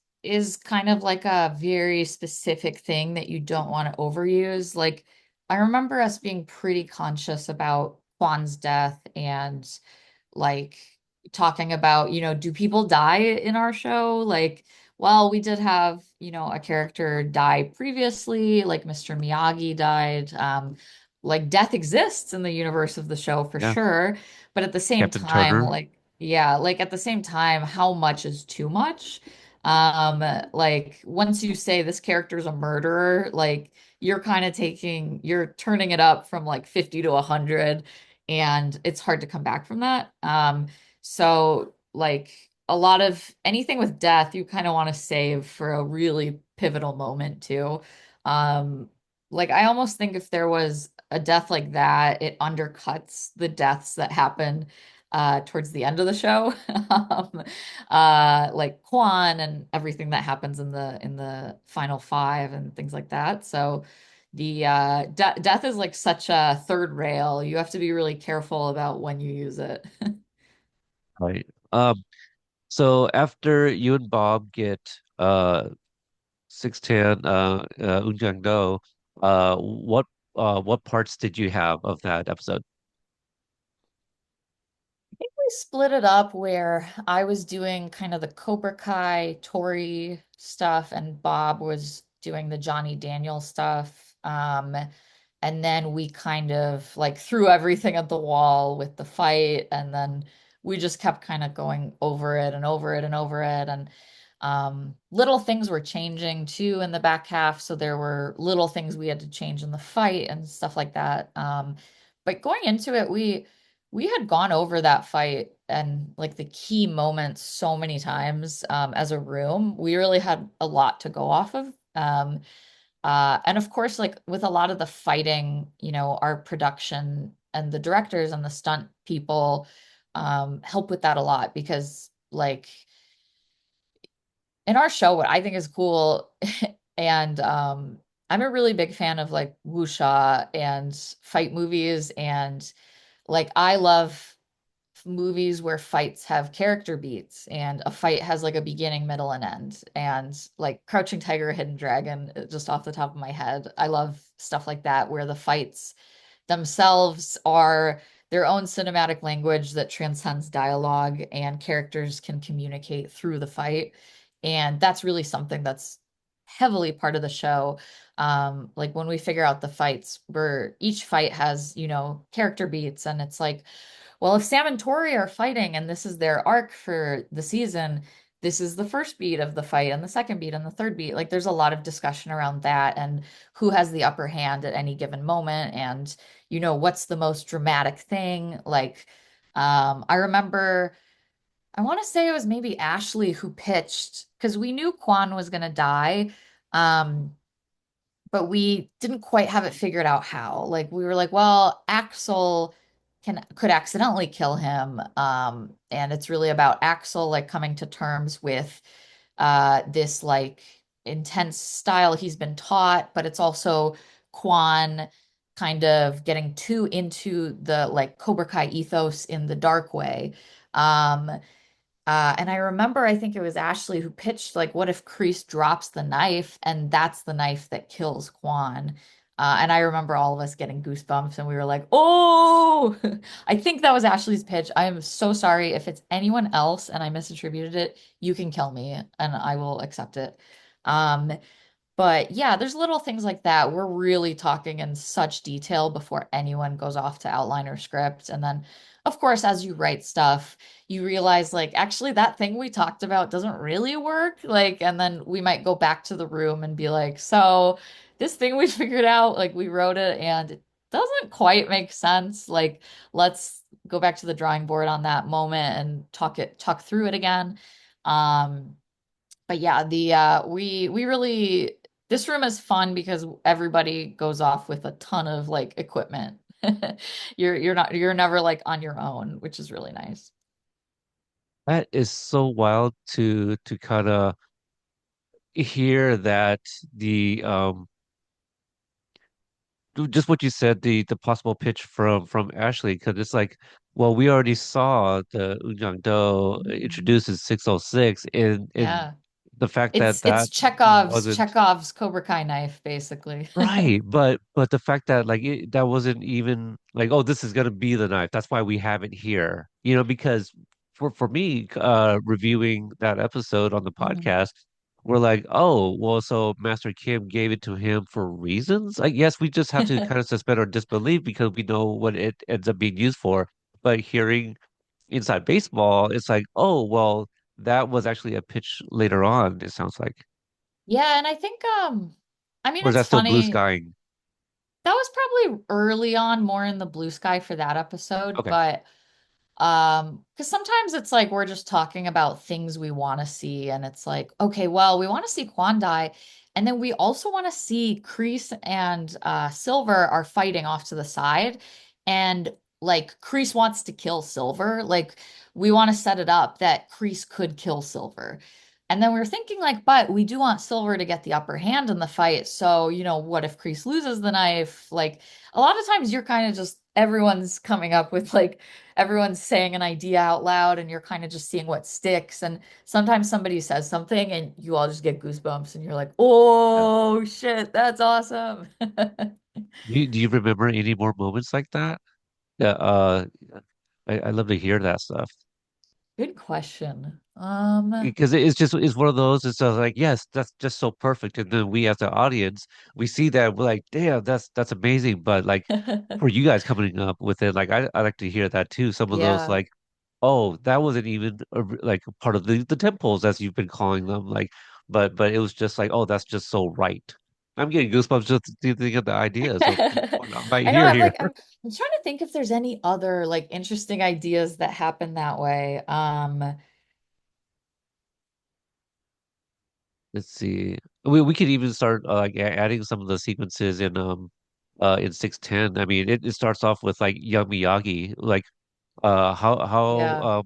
kind of like a very specific thing that you don't want to overuse. Like I remember us being pretty conscious about Juan's death and like talking about, do people die in our show? Like, well, we did have, a character die previously, like Mr. Miyagi died. Like death exists in the universe of the show for Yeah, sure, but at the same Captain time, Turner. like, yeah, like at the same time, how much is too much? Um, like once you say this character's a murderer, like you're turning it up from like 50 to 100 and it's hard to come back from that. So like a lot of anything with death, you kind of want to save for a really pivotal moment too. Like I almost think if there was a death like that, it undercuts the deaths that happen towards the end of the show. Um, like Quan and everything that happens in the final five and things like that. So the de death is like such a third rail. You have to be really careful about when you use it. Right. So after you and Bob get 610 Eunjangdo, what parts did you have of that episode? We split it up where I was doing kind of the Cobra Kai, Tori stuff, and Bob was doing the Johnny Daniel stuff. And then we kind of like threw everything at the wall with the fight, and then we just kept kind of going over it and over it and over it. And little things were changing too in the back half, so there were little things we had to change in the fight and stuff like that. But going into it, we had gone over that fight and like the key moments so many times as a room. We really had a lot to go off of. And of course, like with a lot of the fighting, our production and the directors and the stunt people help with that a lot because like in our show, what I think is cool, and I'm a really big fan of like wuxia and fight movies, and like I love movies where fights have character beats and a fight has like a beginning, middle, and end. And like Crouching Tiger, Hidden Dragon, just off the top of my head, I love stuff like that where the fights themselves are their own cinematic language that transcends dialogue and characters can communicate through the fight. And that's really something that's heavily part of the show. Like when we figure out the fights, where each fight has, character beats, and it's like, well, if Sam and Tori are fighting and this is their arc for the season, this is the first beat of the fight and the second beat and the third beat. Like there's a lot of discussion around that and who has the upper hand at any given moment and what's the most dramatic thing. Like I remember I want to say it was maybe Ashley who pitched because we knew Quan was gonna die. Um but we didn't quite have it figured out how. Like we were like, well, Axel could accidentally kill him. And it's really about Axel like coming to terms with this like intense style he's been taught, but it's also Quan kind of getting too into the like Cobra Kai ethos in the dark way. Um, and I remember, I think it was Ashley who pitched, like, what if Kreese drops the knife and that's the knife that kills Quan? And I remember all of us getting goosebumps and we were like, oh, I think that was Ashley's pitch. I am so sorry. If it's anyone else and I misattributed it, you can kill me and I will accept it. Um, but yeah, there's little things like that. We're really talking in such detail before anyone goes off to outline or script. And then, of course, as you write stuff, you realize like actually that thing we talked about doesn't really work. Like, and then we might go back to the room and be like, so this thing we figured out, like we wrote it and it doesn't quite make sense. Like, let's go back to the drawing board on that moment and talk through it again. Um, but yeah, the we really this room is fun because everybody goes off with a ton of like equipment. You're never like on your own, which is really nice. That is so wild to kind of hear that the just what you said, the possible pitch from Ashley, because it's like, well, we already saw the Eunjangdo Mhm. introduced in 606, and Yeah. the fact that It's that Chekhov's wasn't Chekhov's Cobra Kai knife, basically. right, but the fact that like that wasn't even like, oh, this is gonna be the knife. That's why we have it here. Because for me, reviewing that episode on the Mhm. podcast, we're like, oh, well, so Master Kim gave it to him for reasons. Like, yes, we just have to kind of suspend our disbelief because we know what it ends up being used for. But hearing inside baseball, it's like, oh, well, that was actually a pitch later on, it sounds like. Yeah, and I think I mean Or is it's that still blue funny. skying? That was probably early on, more in the blue sky for that episode, Okay. but because sometimes it's like we're just talking about things we want to see, and it's like, okay, well, we want to see Kwandai, and then we also want to see Kreese and Silver are fighting off to the side, and like Kreese wants to kill Silver. Like we want to set it up that Kreese could kill Silver. And then we were thinking like, but we do want Silver to get the upper hand in the fight. So, what if Kreese loses the knife? Like a lot of times you're kind of just everyone's coming up with like everyone's saying an idea out loud and you're kind of just seeing what sticks. And sometimes somebody says something and you all just get goosebumps and you're like, Yeah. oh shit, that's awesome. Do you remember any more moments like that? Yeah, I love to hear that stuff Good question. because it's one of those. It's like, yes, that's just so perfect, and then we as the audience, we see that we're like, damn, that's amazing. But like for you guys coming up with it, like I like to hear that too. Some of those Yeah. like, oh, that wasn't even like a part of the temples as you've been calling them, like, but it was just like, oh, that's just so right. I'm getting goosebumps just to think of the idea. So I might I know hear I'm here. like I'm trying to think if there's any other like interesting ideas that happen that way. Let's see. We could even start like adding some of the sequences in 610. I mean, it starts off with like young Miyagi. Like how Yeah.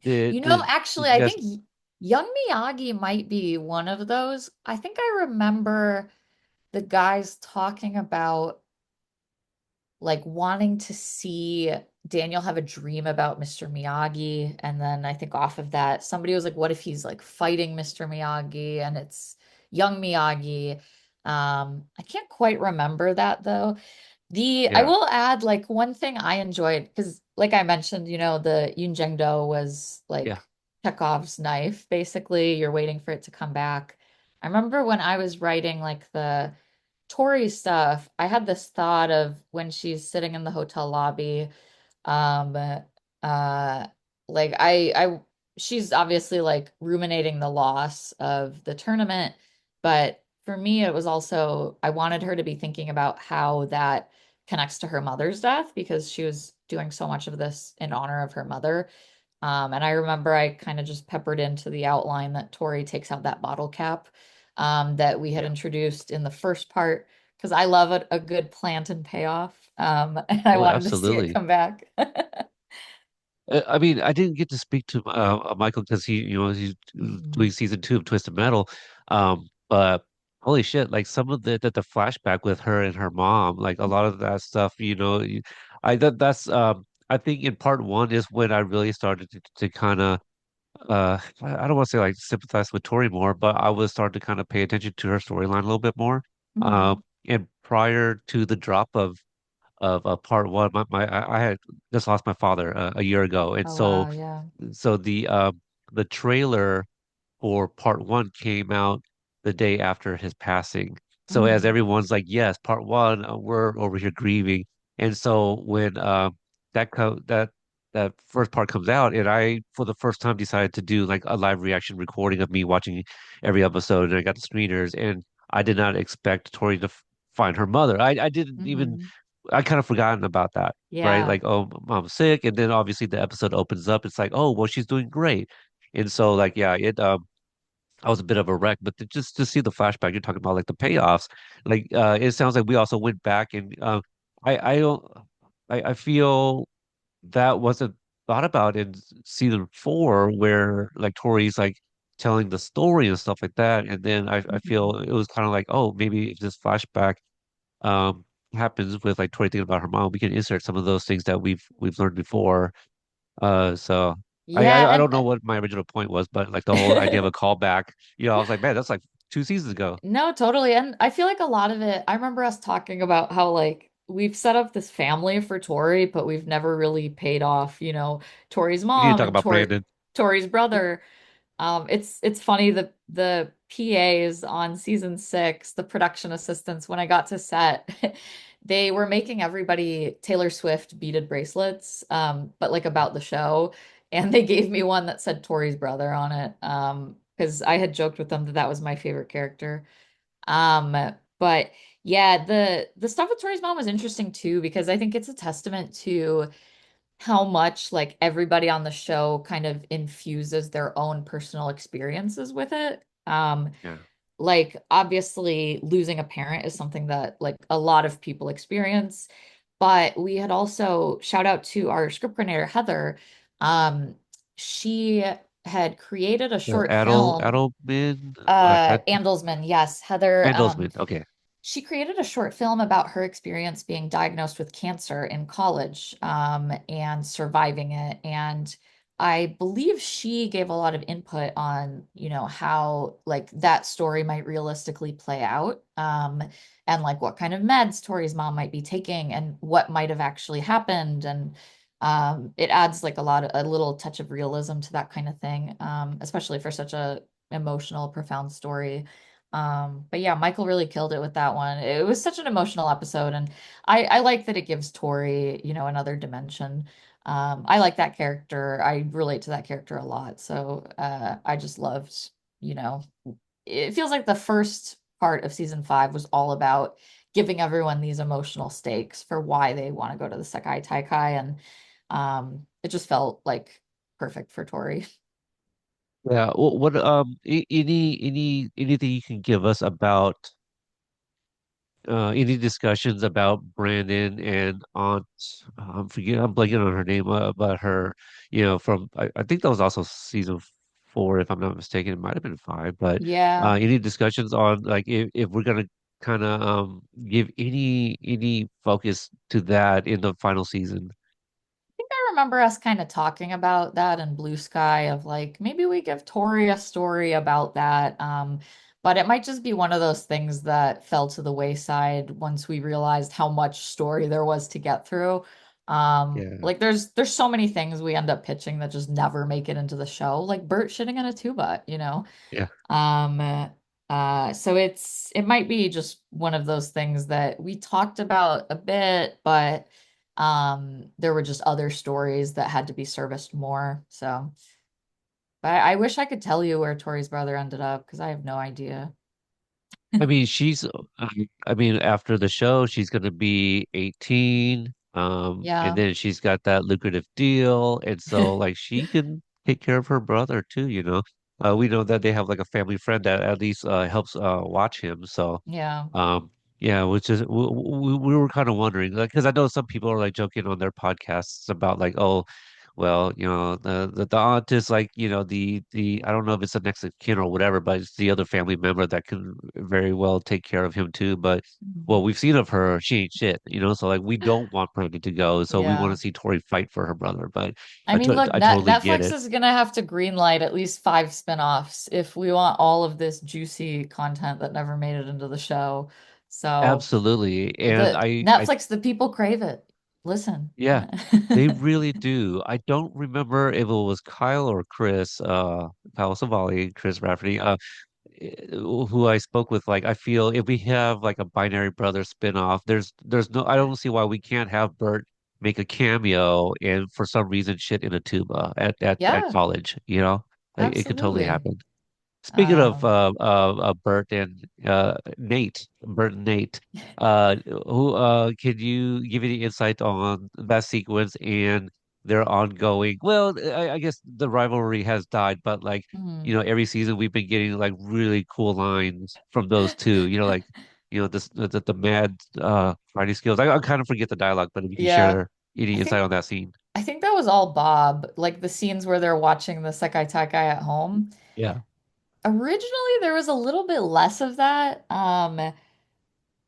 did Actually, did you I guys? think Young Miyagi might be one of those. I think I remember the guys talking about like wanting to see Daniel have a dream about Mr. Miyagi. And then I think off of that, somebody was like, what if he's like fighting Mr. Miyagi and it's young Miyagi? I can't quite remember that though. I Yeah, will add like one thing I enjoyed because like I mentioned, the Eunjangdo was yeah, like Chekhov's knife. Basically, you're waiting for it to come back. I remember when I was writing like the Tori stuff, I had this thought of when she's sitting in the hotel lobby, um, uh, like she's obviously like ruminating the loss of the tournament, but for me, it was also, I wanted her to be thinking about how that connects to her mother's death because she was doing so much of this in honor of her mother. And I remember I kind of just peppered into the outline that Tori takes out that bottle cap that we had yeah. introduced in the first part because I love a good plant and payoff. And I Oh, wanted to see it absolutely. come back. I mean, I didn't get to speak to Michael because he's doing Mhm. season 2 of Twisted Metal. But holy shit, like some of the flashback with her and her mom, like a lot of that stuff, I think in part one is when I really started to kind of I don't want to say like sympathize with Tori more, but I was starting to kind of pay attention to her storyline a little bit more. Mhm. And prior to the drop of part one, I had just lost my father a year ago, and Oh so wow, yeah. so the trailer for part one came out the day after his passing. So as Mm. everyone's like, yes, part one, we're over here grieving. And so when that first part comes out, and I for the first time decided to do like a live reaction recording of me watching every episode, and I got the screeners, and I did not expect Tori to find her mother. I didn't even Hmm. I kind of forgotten about that, right? Yeah. Like, oh, mom's sick, and then obviously the episode opens up. It's like, oh, well, she's doing great. And so, like, yeah, I was a bit of a wreck, but just to see the flashback, you're talking about like the payoffs. Like, it sounds like we also went back and I don't, I feel that wasn't thought about in season 4, where like Tori's like telling the story and stuff like that. And then I Mhm. feel it was kind of like, oh, maybe if this flashback um happens with like Tori thinking about her mom, we can insert some of those things that we've learned before. So Yeah, I don't know what my original point was, but like the whole idea of a and callback, I was like, man, that's like 2 seasons ago. no, totally. And I feel like a lot of it, I remember us talking about how like we've set up this family for Tori, but we've never really paid off, Tori's We need to mom talk and about Brandon. Tori's brother. It's funny the PAs on season 6, the production assistants, when I got to set, they were making everybody Taylor Swift beaded bracelets, but like about the show. And they gave me one that said Tori's brother on it, because I had joked with them that that was my favorite character. But yeah, the stuff with Tori's mom was interesting too, because I think it's a testament to how much like everybody on the show kind of infuses their own personal experiences with it. Yeah. Like obviously losing a parent is something that like a lot of people experience, but we had also shout out to our script coordinator Heather. She had created a short film, Adelman, Andelsman, yes, Heather. Andelsman. Okay. She created a short film about her experience being diagnosed with cancer in college, and surviving it. And I believe she gave a lot of input on, how like that story might realistically play out, and like what kind of meds Tori's mom might be taking and what might have actually happened. And it adds like a little touch of realism to that kind of thing, especially for such a emotional, profound story. But yeah, Michael really killed it with that one. It was such an emotional episode, and I like that it gives Tori, another dimension. I like that character. I relate to that character a lot. So I just loved, you know, it feels like the first part of season 5 was all about giving everyone these emotional stakes for why they want to go to the Sekai Taikai, and it just felt like perfect for Tori. Yeah. What anything you can give us about any discussions about Brandon and Aunt, I'm blanking on her name, but her, from I think that was also season 4, if I'm not mistaken. It might have been 5, but Yeah. any discussions on like if we're gonna kind of give any focus to that in the final season? Think I remember us kind of talking about that in Blue Sky of like maybe we give Tori a story about that. But it might just be one of those things that fell to the wayside once we realized how much story there was to get through. Yeah, Like there's so many things we end up pitching that just never make it into the show, like Bert shitting in a tuba. yeah. Um, so it might be just one of those things that we talked about a bit, but there were just other stories that had to be serviced more. So, but I wish I could tell you where Tori's brother ended up because I have no idea. I mean, I mean, after the show, she's going to be 18. And Yeah. then she's got that lucrative deal. And so, like, she can take care of her brother too. We know that they have like a family friend that at least helps watch him. So, Yeah. um, yeah, which is, we were kind of wondering, like, because I know some people are like joking on their podcasts about like, oh, well, the aunt is like, I don't know if it's the next of kin or whatever, but it's the other family member that can very well take care of him too. But what Mhm. we've seen of her, she ain't shit. So like we don't want Brandy to go. So we want to Yeah. see Tori fight for her brother. But I mean, look, I totally get Netflix it. is gonna have to greenlight at least 5 spin-offs if we want all of this juicy content that never made it into the show. So Absolutely. And the Netflix, the people crave it. Listen. yeah, they really do. I don't remember if it was Kyle or Chris, Kyle Savali, Chris Rafferty, who I spoke with. Like, I feel if we have like a Binary Brothers spinoff, there's no, I don't see why we can't have Bert make a cameo and for some reason shit in a tuba at Yeah, college. Like, it could totally absolutely. happen. Speaking of Um, Bert and Bert and Nate, who can you give any insight on that sequence and their ongoing? Well, I guess the rivalry has died, but like hmm. every season we've been getting like really cool lines from those two. Like the mad fighting skills. I kind of forget the dialogue, but if you can Yeah. share any I insight think on that scene, I think that was all Bob, like the scenes where they're watching the Sekai Taikai at home. yeah. Originally, there was a little bit less of that.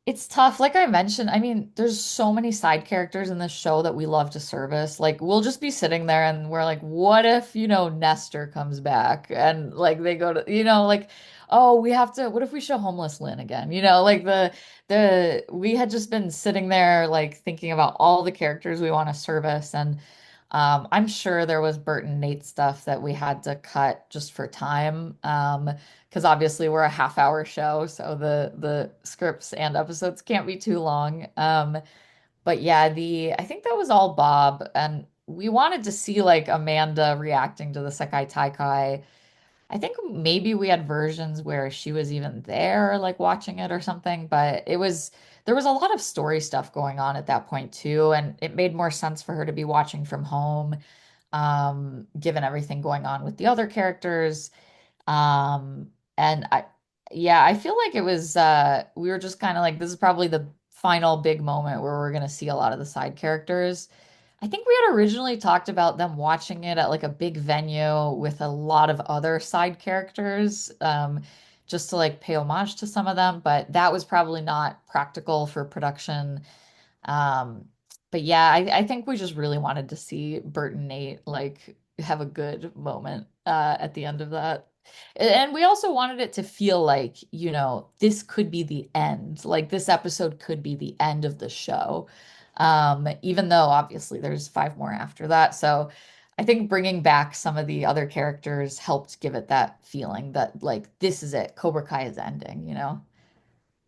It's tough. Like I mentioned, I mean, there's so many side characters in this show that we love to service. Like, we'll just be sitting there and we're like, what if, Nestor comes back and like they go to, like, oh, we have to, what if we show homeless Lynn again? Like we had just been sitting there like thinking about all the characters we want to service. And I'm sure there was Bert and Nate stuff that we had to cut just for time. Because obviously we're a half-hour show, so the scripts and episodes can't be too long. But yeah, the I think that was all Bob, and we wanted to see like Amanda reacting to the Sekai Taikai. I think maybe we had versions where she was even there, like watching it or something, but there was a lot of story stuff going on at that point too, and it made more sense for her to be watching from home, given everything going on with the other characters. Um, and yeah, I feel like it was, we were just kind of like, this is probably the final big moment where we're going to see a lot of the side characters. I think we had originally talked about them watching it at like a big venue with a lot of other side characters, just to like pay homage to some of them, but that was probably not practical for production. Um, but yeah, I think we just really wanted to see Bert and Nate like have a good moment at the end of that. And we also wanted it to feel like, this could be the end. Like this episode could be the end of the show. Even though obviously there's five more after that. So I think bringing back some of the other characters helped give it that feeling that like this is it. Cobra Kai is ending.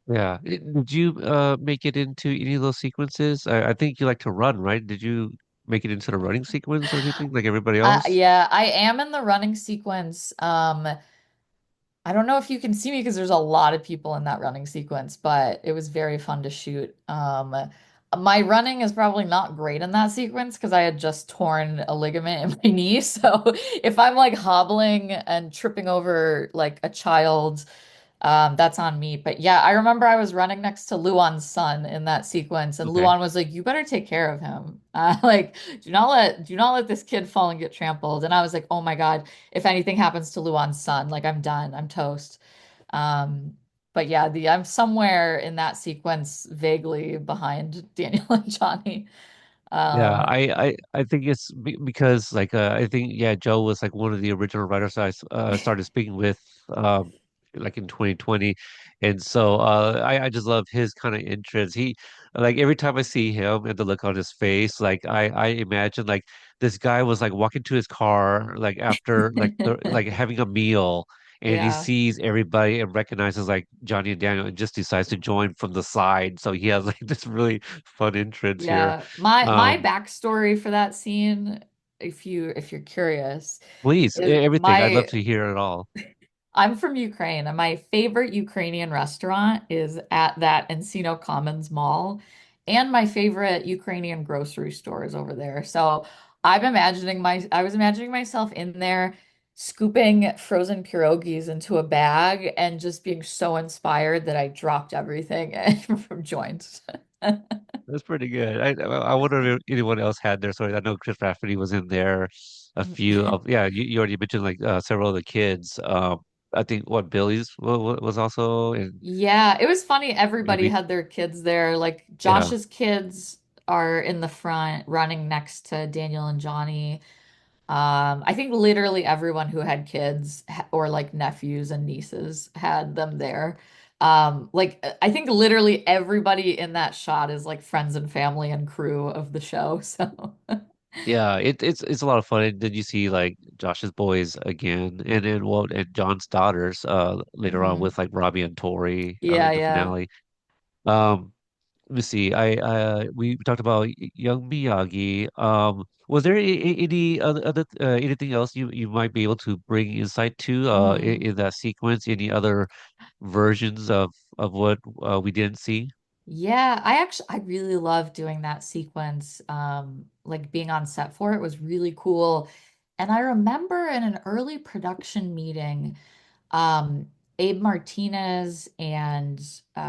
Yeah. Did you make it into any of those sequences? I think you like to run, right? Did you make it into the running sequence or anything like everybody else? Yeah, I am in the running sequence. I don't know if you can see me because there's a lot of people in that running sequence, but it was very fun to shoot. My running is probably not great in that sequence because I had just torn a ligament in my knee. So if I'm like hobbling and tripping over like a child, that's on me. But yeah, I remember I was running next to Luan's son in that sequence, and Okay. Luan was like, "You better take care of him. Like, do not let this kid fall and get trampled." And I was like, "Oh my God, if anything happens to Luan's son, like I'm done. I'm toast." Um, but yeah, the I'm somewhere in that sequence, vaguely behind Daniel and Johnny. Yeah, Um, I think it's because like I think yeah Joe was like one of the original writers started speaking with like in 2020, and so I just love his kind of entrance. He like every time I see him and the look on his face, like I imagine like this guy was like walking to his car like after like having a meal. And he yeah. sees everybody and recognizes like Johnny and Daniel and just decides to join from the side. So he has like this really fun entrance here. Yeah. My Um, backstory for that scene, if you're curious, Please, is everything. I'd love my to hear it all. I'm from Ukraine, and my favorite Ukrainian restaurant is at that Encino Commons Mall, and my favorite Ukrainian grocery store is over there. So I was imagining myself in there scooping frozen pierogies into a bag and just being so inspired that I dropped everything and from joints. That's pretty good. I wonder if anyone else had their story. I know Chris Rafferty was in there. A few of yeah. You already mentioned like several of the kids. I think what Billy's was also in. Yeah, it was funny. Everybody Maybe had their kids there. Like yeah. Josh's kids are in the front running next to Daniel and Johnny. I think literally everyone who had kids or like nephews and nieces had them there. Like I think literally everybody in that shot is like friends and family and crew of the show. So Yeah, it's a lot of fun. And then you see like Josh's boys again, and then and John's daughters later on Mhm. with like Robbie and Tori Yeah, in the yeah. finale. Um, Let me see. We talked about young Miyagi. Was there any other anything else you might be able to bring insight to Mm. in that sequence? Any other versions of what we didn't see? Yeah, I really love doing that sequence. Like being on set for it was really cool. And I remember in an early production meeting, Abe Martinez and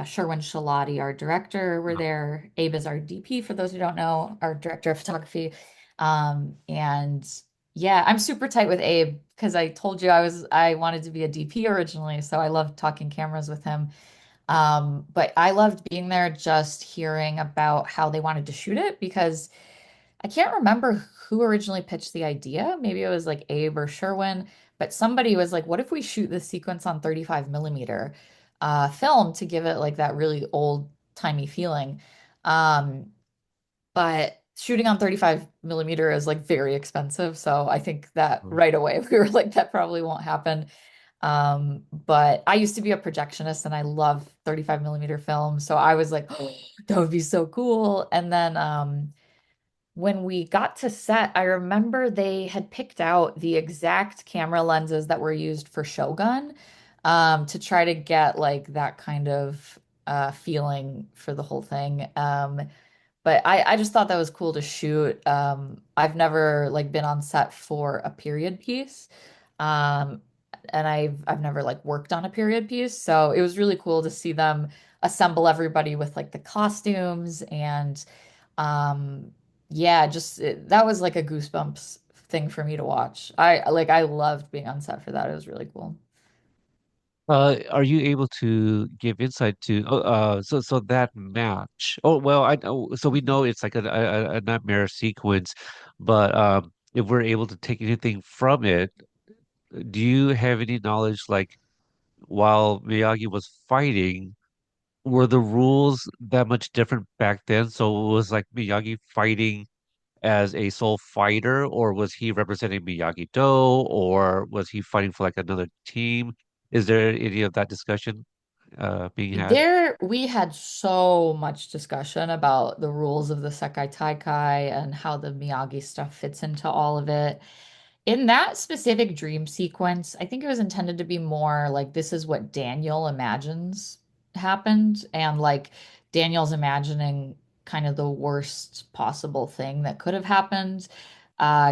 Sherwin Shalati, our director, were No. there. Abe is our DP, for those who don't know, our director of photography. And Yeah, I'm super tight with Abe because I told you I wanted to be a DP originally, so I loved talking cameras with him. But I loved being there just hearing about how they wanted to shoot it because I can't remember who originally pitched the idea. Maybe it was like Abe or Sherwin, but somebody was like, what if we shoot this sequence on 35 millimeter film to give it like that really old timey feeling? Um, but shooting on 35 millimeter is like very expensive. So I think that right away we were like, that probably won't happen. But I used to be a projectionist and I love 35 millimeter film. So I was like, oh, that would be so cool. And then when we got to set, I remember they had picked out the exact camera lenses that were used for Shogun, to try to get like that kind of feeling for the whole thing. But I just thought that was cool to shoot. I've never like been on set for a period piece. Um, and I've never like worked on a period piece. So it was really cool to see them assemble everybody with like the costumes and um yeah, just that was like a goosebumps thing for me to watch. I loved being on set for that. It was really cool. Are you able to give insight to so that match? Oh well, I know. So we know it's like a nightmare sequence, but if we're able to take anything from it, do you have any knowledge like while Miyagi was fighting, were the rules that much different back then? So it was like Miyagi fighting as a sole fighter, or was he representing Miyagi-Do, or was he fighting for like another team? Is there any of that discussion being had? There, we had so much discussion about the rules of the Sekai Taikai and how the Miyagi stuff fits into all of it. In that specific dream sequence, I think it was intended to be more like this is what Daniel imagines happened, and like Daniel's imagining kind of the worst possible thing that could have happened.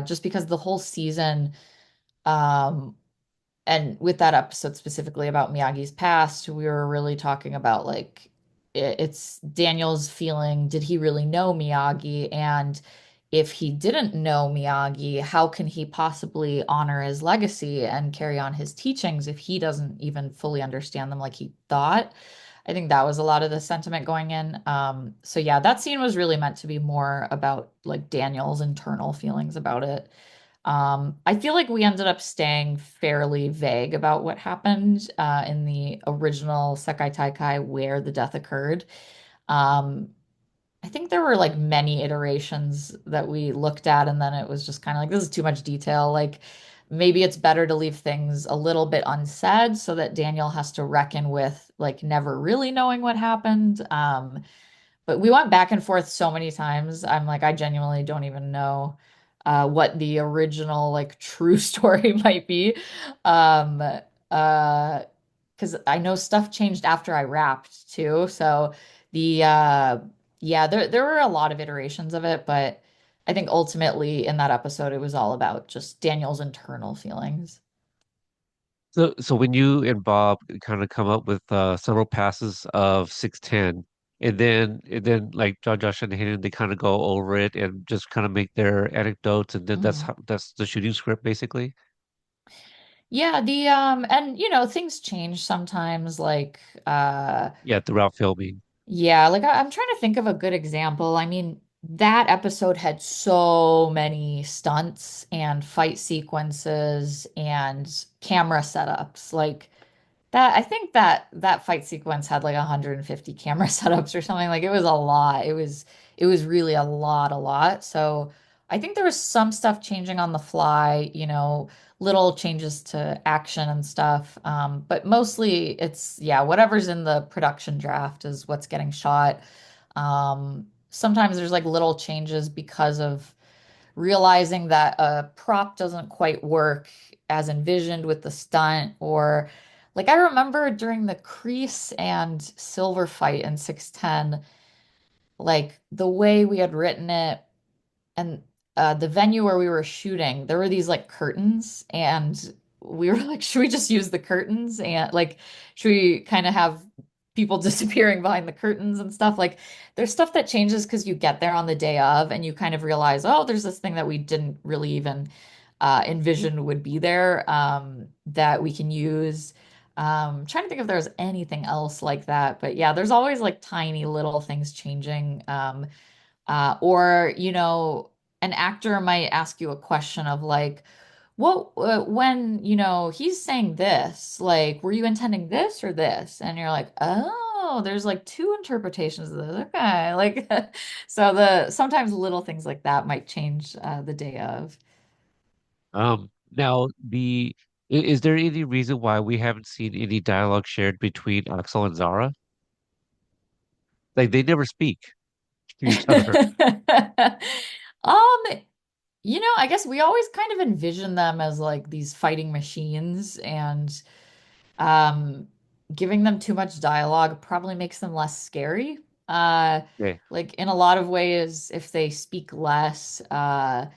Just because the whole season, um, and with that episode specifically about Miyagi's past, we were really talking about like it's Daniel's feeling, did he really know Miyagi? And if he didn't know Miyagi, how can he possibly honor his legacy and carry on his teachings if he doesn't even fully understand them like he thought? I think that was a lot of the sentiment going in. So yeah, that scene was really meant to be more about like Daniel's internal feelings about it. I feel like we ended up staying fairly vague about what happened in the original Sekai Taikai where the death occurred. Um, I think there were like many iterations that we looked at, and then it was just kind of like, this is too much detail. Like, maybe it's better to leave things a little bit unsaid so that Daniel has to reckon with like never really knowing what happened. But we went back and forth so many times. I'm like, I genuinely don't even know what the original like true story might be. Um, because I know stuff changed after I wrapped too. So the yeah, there were a lot of iterations of it, but I think ultimately in that episode it was all about just Daniel's internal feelings. So when you and Bob kind of come up with several passes of 610, and then like John Josh and Hayden, they kind of go over it and just kind of make their anecdotes, and then Mhm. that's the shooting script basically. Yeah, the and you know, things change sometimes like Yeah, throughout filming. yeah, like I'm trying to think of a good example. I mean, that episode had so many stunts and fight sequences and camera setups. Like that, I think that fight sequence had like 150 camera setups or something. Like it was a lot. It was really a lot. So I think there was some stuff changing on the fly, you know, little changes to action and stuff. But mostly it's yeah, whatever's in the production draft is what's getting shot. Sometimes there's like little changes because of realizing that a prop doesn't quite work as envisioned with the stunt or like I remember during the Crease and Silver fight in 610, like the way we had written it and the venue where we were shooting, there were these like curtains, and we were like, should we just use the curtains? And like, should we kind of have people disappearing behind the curtains and stuff? Like, there's stuff that changes because you get there on the day of and you kind of realize, oh, there's this thing that we didn't really even envisioned would be there that we can use. Trying to think if there's anything else like that, but yeah, there's always like tiny little things changing. Or, an actor might ask you a question of like, what, when, he's saying this, like, were you intending this or this? And you're like, oh, there's like two interpretations of this. Okay. Like, so sometimes little things like that might change the day of. Now is there any reason why we haven't seen any dialogue shared between Axel and Zara? Like they never speak to each other. Um, I guess we always kind of envision them as like these fighting machines, and um, giving them too much dialogue probably makes them less scary. Uh, Okay. like in a lot of ways, if they speak less, uh,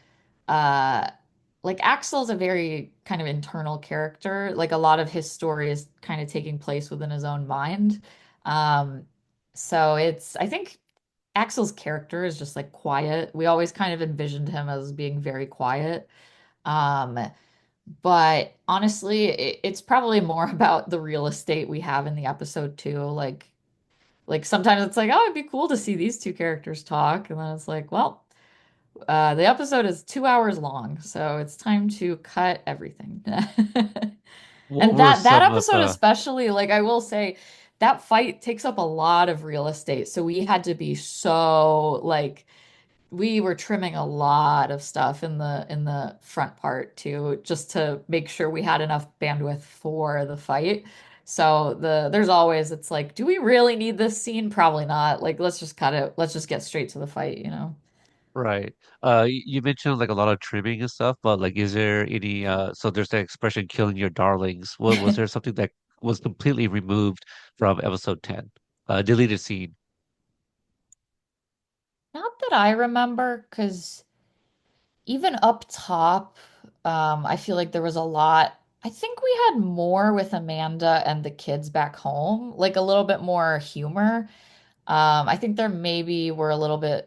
like Axel's a very kind of internal character. Like a lot of his story is kind of taking place within his own mind. Um, so I think Axel's character is just like quiet. We always kind of envisioned him as being very quiet. Um, but honestly, it's probably more about the real estate we have in the episode too. Like sometimes it's like, oh, it'd be cool to see these two characters talk, and then it's like, well, the episode is 2 hours long, so it's time to cut everything. What And were that some of episode especially, like I will say, that fight takes up a lot of real estate. So we had to be so like we were trimming a lot of stuff in the front part too, just to make sure we had enough bandwidth for the fight. So there's always it's like, do we really need this scene? Probably not. Like let's just cut it. Let's just get straight to the fight, you know? right? You mentioned like a lot of trimming and stuff, but like, is there any so there's the expression "killing your darlings." What was there something that was completely removed from episode 10? Deleted scene. Not that I remember, because even up top, I feel like there was a lot. I think we had more with Amanda and the kids back home, like a little bit more humor. I think there maybe were a little bit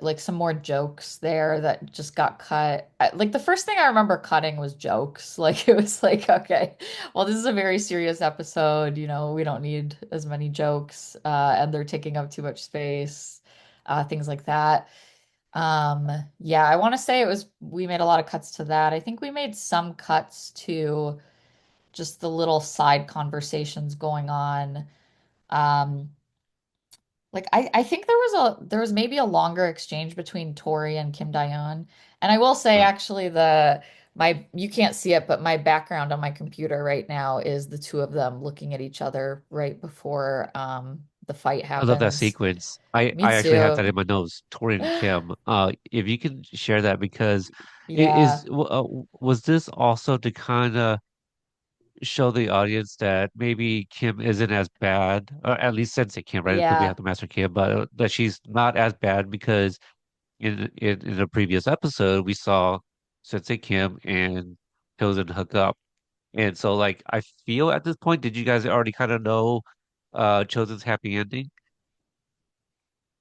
like some more jokes there that just got cut. Like the first thing I remember cutting was jokes. Like it was like, okay, well, this is a very serious episode. We don't need as many jokes, and they're taking up too much space, things like that. Yeah, I want to say we made a lot of cuts to that. I think we made some cuts to just the little side conversations going on. Um, like I think there was maybe a longer exchange between Tori and Kim Daeon. And I will say Uh, actually the my you can't see it, but my background on my computer right now is the two of them looking at each other right before the fight I love that happens. sequence. Me I actually have too. that in my notes. Tori and Kim. If you can share that because Yeah. was this also to kind of show the audience that maybe Kim isn't as bad, or at least Sensei Kim, right? Because we have Yeah. the Master Kim, but that she's not as bad because in a previous episode we saw Sensei Kim and Chosen hook up, and so like I feel at this point, did you guys already kind of know Chosen's happy ending?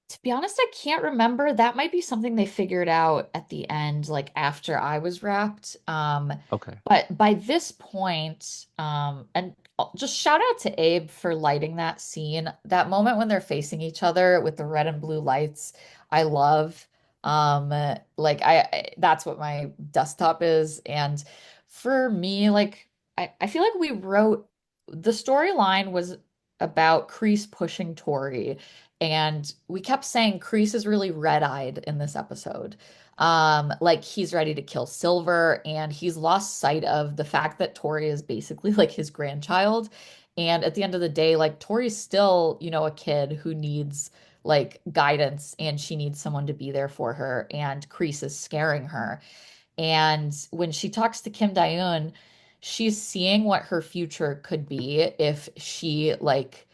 To be honest, I can't remember. That might be something they figured out at the end, like after I was wrapped. Okay. But by this point, and just shout out to Abe for lighting that scene. That moment when they're facing each other with the red and blue lights, I love. Like that's what my desktop is. And for me, like I feel like we wrote the storyline was about Kreese pushing Tori. And we kept saying Kreese is really red-eyed in this episode. Like he's ready to kill Silver, and he's lost sight of the fact that Tori is basically like his grandchild. And at the end of the day, like Tori's still, a kid who needs like guidance, and she needs someone to be there for her. And Kreese is scaring her. And when she talks to Kim Daeun, she's seeing what her future could be if she like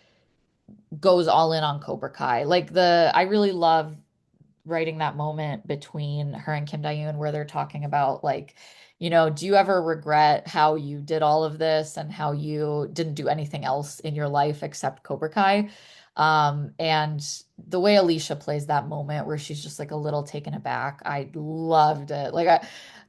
goes all in on Cobra Kai. I really love writing that moment between her and Kim Daeun where they're talking about like, do you ever regret how you did all of this and how you didn't do anything else in your life except Cobra Kai? And the way Alicia plays that moment where she's just like a little taken aback, I loved it.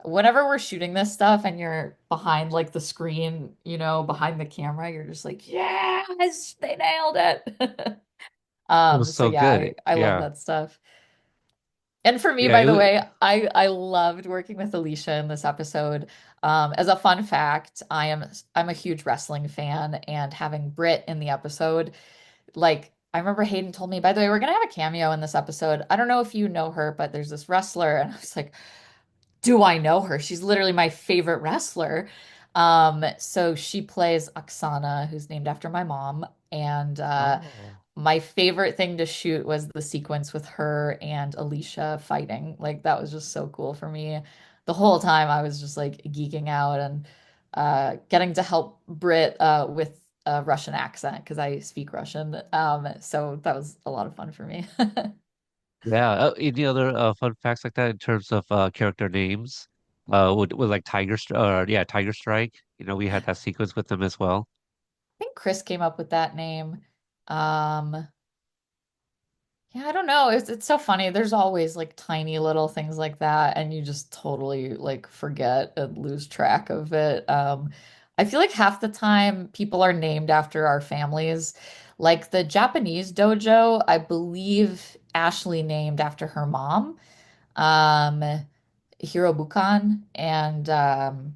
Whenever we're shooting this stuff and you're behind like the screen, behind the camera, you're just like, yes, they nailed it. It was So so yeah, good. I love Yeah. that stuff. And for me, Yeah, by it the was. way, I loved working with Alicia in this episode. As a fun fact, I'm a huge wrestling fan, and having Britt in the episode, like I remember Hayden told me, by the way, we're gonna have a cameo in this episode. I don't know if you know her, but there's this wrestler, and I was like, do I know her? She's literally my favorite wrestler. So she plays Oksana, who's named after my mom, and Oh. my favorite thing to shoot was the sequence with her and Alicia fighting. Like that was just so cool for me. The whole time I was just like geeking out and getting to help Britt with a Russian accent because I speak Russian. So that was a lot of fun for me. Yeah. Any other fun facts like that in terms of character names? Would like Tiger Strike. We had that sequence with them as well. I think Chris came up with that name. Um, Yeah, I don't know. It's so funny. There's always like tiny little things like that, and you just totally like forget and lose track of it. I feel like half the time people are named after our families. Like the Japanese dojo, I believe Ashley named after her mom, um, Hirobukan, and trying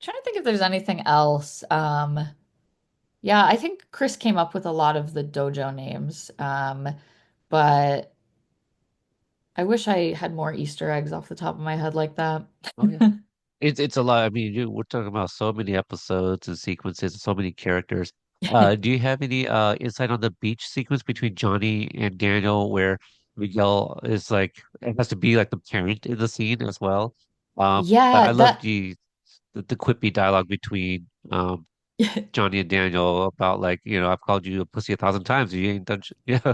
to think if there's anything else. Yeah, I think Chris came up with a lot of the dojo names. But I wish I had more Easter eggs off the top of my head like that. Oh yeah. It's a lot. I mean, we're talking about so many episodes and sequences and so many characters. Do you have any insight on the beach sequence between Johnny and Daniel where Miguel is like it has to be like the parent in the scene as well? I Yeah, love the quippy dialogue between Johnny and Daniel about like, I've called you a pussy 1,000 times. You ain't done yeah, you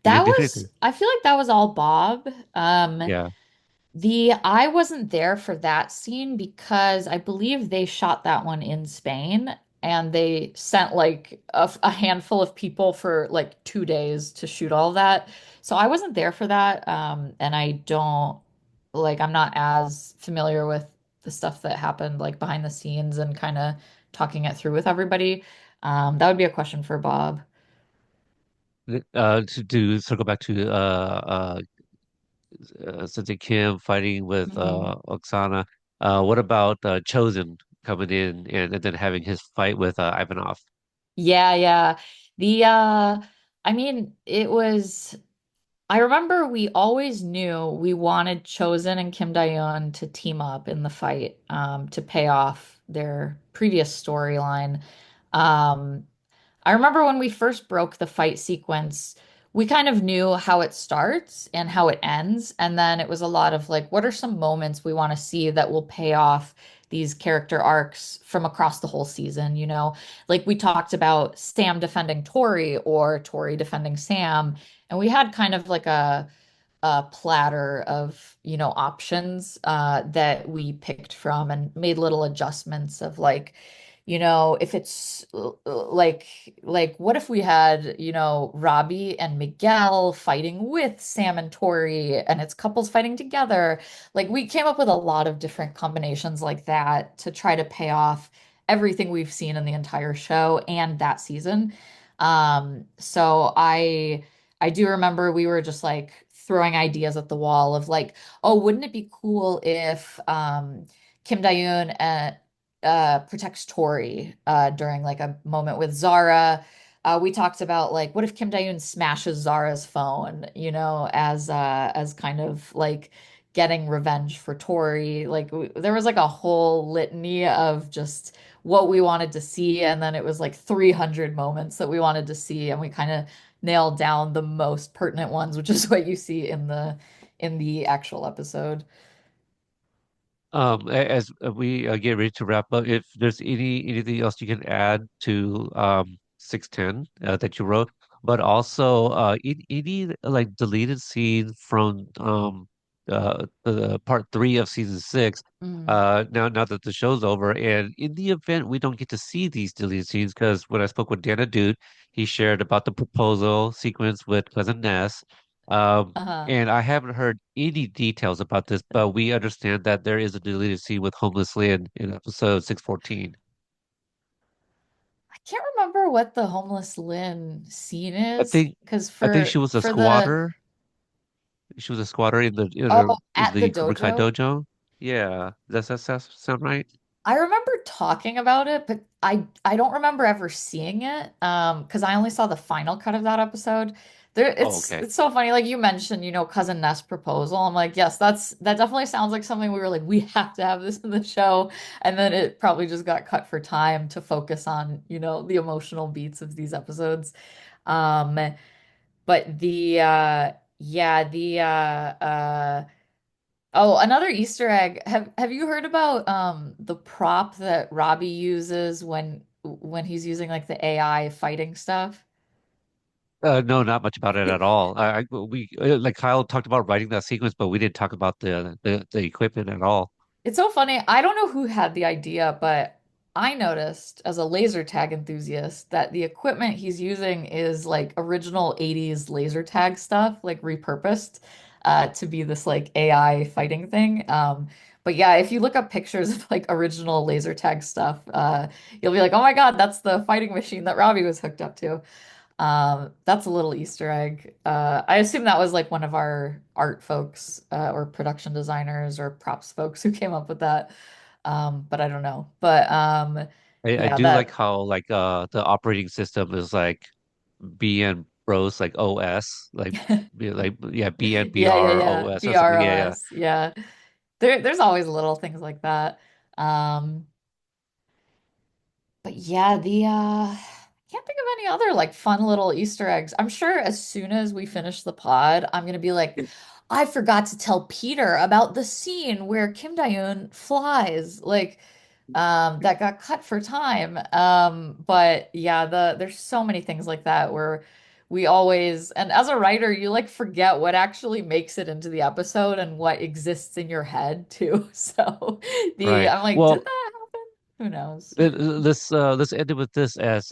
that didn't do was, anything. I feel like that was all Bob. Yeah. I wasn't there for that scene because I believe they shot that one in Spain and they sent like a handful of people for like 2 days to shoot all of that. So I wasn't there for that. And I don't like, I'm not as familiar with the stuff that happened like behind the scenes and kind of talking it through with everybody. That would be a question for Bob. To circle back to Sensei Kim fighting with Mhm. Oksana. What about Chosen coming in and then having his fight with Ivanov? Yeah, yeah. The I mean, it was I remember we always knew we wanted Chosen and Kim Daeun to team up in the fight to pay off their previous storyline. Um, I remember when we first broke the fight sequence, we kind of knew how it starts and how it ends. And then it was a lot of like, what are some moments we want to see that will pay off these character arcs from across the whole season? Like we talked about Sam defending Tori or Tori defending Sam. And we had kind of like a platter of, options that we picked from and made little adjustments of like, if it's like what if we had, Robbie and Miguel fighting with Sam and Tori and it's couples fighting together. Like we came up with a lot of different combinations like that to try to pay off everything we've seen in the entire show and that season. So I do remember we were just like throwing ideas at the wall of like, oh, wouldn't it be cool if Kim Dayoon protects Tori during like a moment with Zara. We talked about like what if Kim Dayoon smashes Zara's phone, as kind of like getting revenge for Tori. Like there was like a whole litany of just what we wanted to see, and then it was like 300 moments that we wanted to see, and we kind of nailed down the most pertinent ones, which is what you see in the actual episode. As we get ready to wrap up, if there's anything else you can add to 610 that you wrote, but also any like deleted scene from the part three of season six. Mm. Now that the show's over, and in the event we don't get to see these deleted scenes, because when I spoke with Dana Dude, he shared about the proposal sequence with Cousin Ness. Uh-huh. And I haven't heard any details about this, but we understand that there is a deleted scene with Homeless Lynn in episode 614. I can't remember what the homeless Lynn scene I is think because I think she was a for the squatter. She was a squatter in oh, in at the the Cobra Kai dojo. dojo. Yeah, does that sound right? I remember talking about it, but I don't remember ever seeing it because I only saw the final cut of that episode. There Oh, okay. it's so funny like you mentioned, Cousin Ness proposal. I'm like, yes, that definitely sounds like something we were like we have to have this in the show. And then it probably just got cut for time to focus on, the emotional beats of these episodes. Um but the yeah, oh, another Easter egg. Have you heard about the prop that Robbie uses when he's using like the AI fighting stuff? No, not much about it at all. We like Kyle talked about writing that sequence, but we didn't talk about the equipment at all. It's so funny. I don't know who had the idea, but I noticed as a laser tag enthusiast that the equipment he's using is like original 80s laser tag stuff, like repurposed to be this like AI fighting thing. But yeah, if you look up pictures of like original laser tag stuff, you'll be like, oh my God, that's the fighting machine that Robbie was hooked up to. That's a little Easter egg. I assume that was like one of our art folks, or production designers or props folks who came up with that. But I don't know. But I yeah, do like that how the operating system is like BN Bros like OS yeah yeah. BNBROS or something. Yeah, yeah. BROS. Yeah. There's always little things like that. Um, But yeah, can't think of any other like fun little Easter eggs. I'm sure as soon as we finish the pod, I'm gonna be like, I forgot to tell Peter about the scene where Kim Dae-un flies, like that got cut for time. But yeah, there's so many things like that where we always, and as a writer, you like forget what actually makes it into the episode and what exists in your head too. So Right. I'm like, did Well, that happen? Who knows? let's end it with this as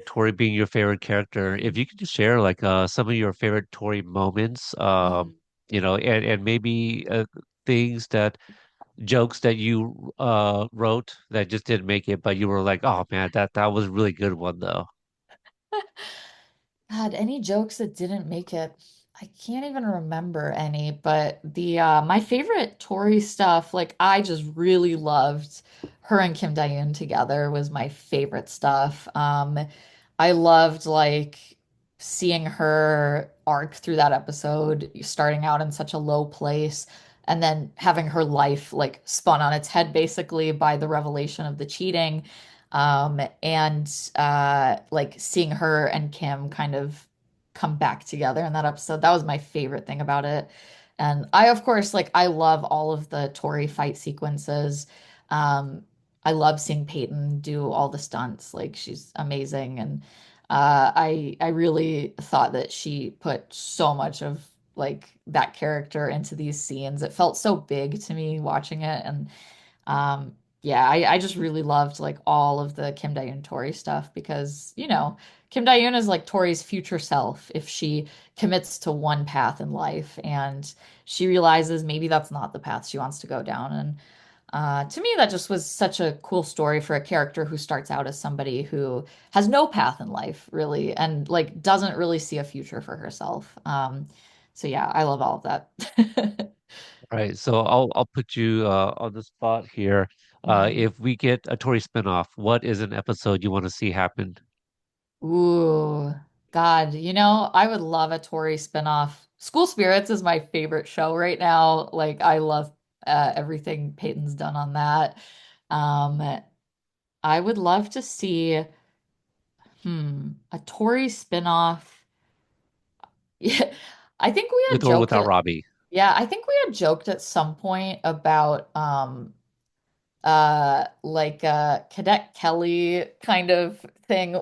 Tori being your favorite character. If you could just share like some of your favorite Tori moments, Mm. and maybe things that jokes that you wrote that just didn't make it, but you were like, oh man, that was a really good one though. God, any jokes that didn't make it? I can't even remember any, but the my favorite Tori stuff, like I just really loved her and Kim Dae-in together was my favorite stuff. I loved like seeing her arc through that episode, starting out in such a low place and then having her life like spun on its head basically by the revelation of the cheating. And like seeing her and Kim kind of come back together in that episode. That was my favorite thing about it. And I, of course, like I love all of the Tori fight sequences. Um, I love seeing Peyton do all the stunts. Like she's amazing. And I really thought that she put so much of like that character into these scenes. It felt so big to me watching it. And yeah, I just really loved like all of the Kim Dae-un Tori stuff because, Kim Dae-un is like Tori's future self if she commits to one path in life and she realizes maybe that's not the path she wants to go down. And to me, that just was such a cool story for a character who starts out as somebody who has no path in life, really, and like doesn't really see a future for herself. So yeah, I love all of that. Right. So I'll put you on the spot here. Mm. If we get a Tori spinoff, what is an episode you want to see happen? Ooh, God, I would love a Tori spinoff. School Spirits is my favorite show right now. Like, I love everything Peyton's done on that. Um, I would love to see, a Tori spinoff. Yeah, I think we had With or joked without at, Robbie? yeah, I think we had joked at some point about like Cadet Kelly kind of thing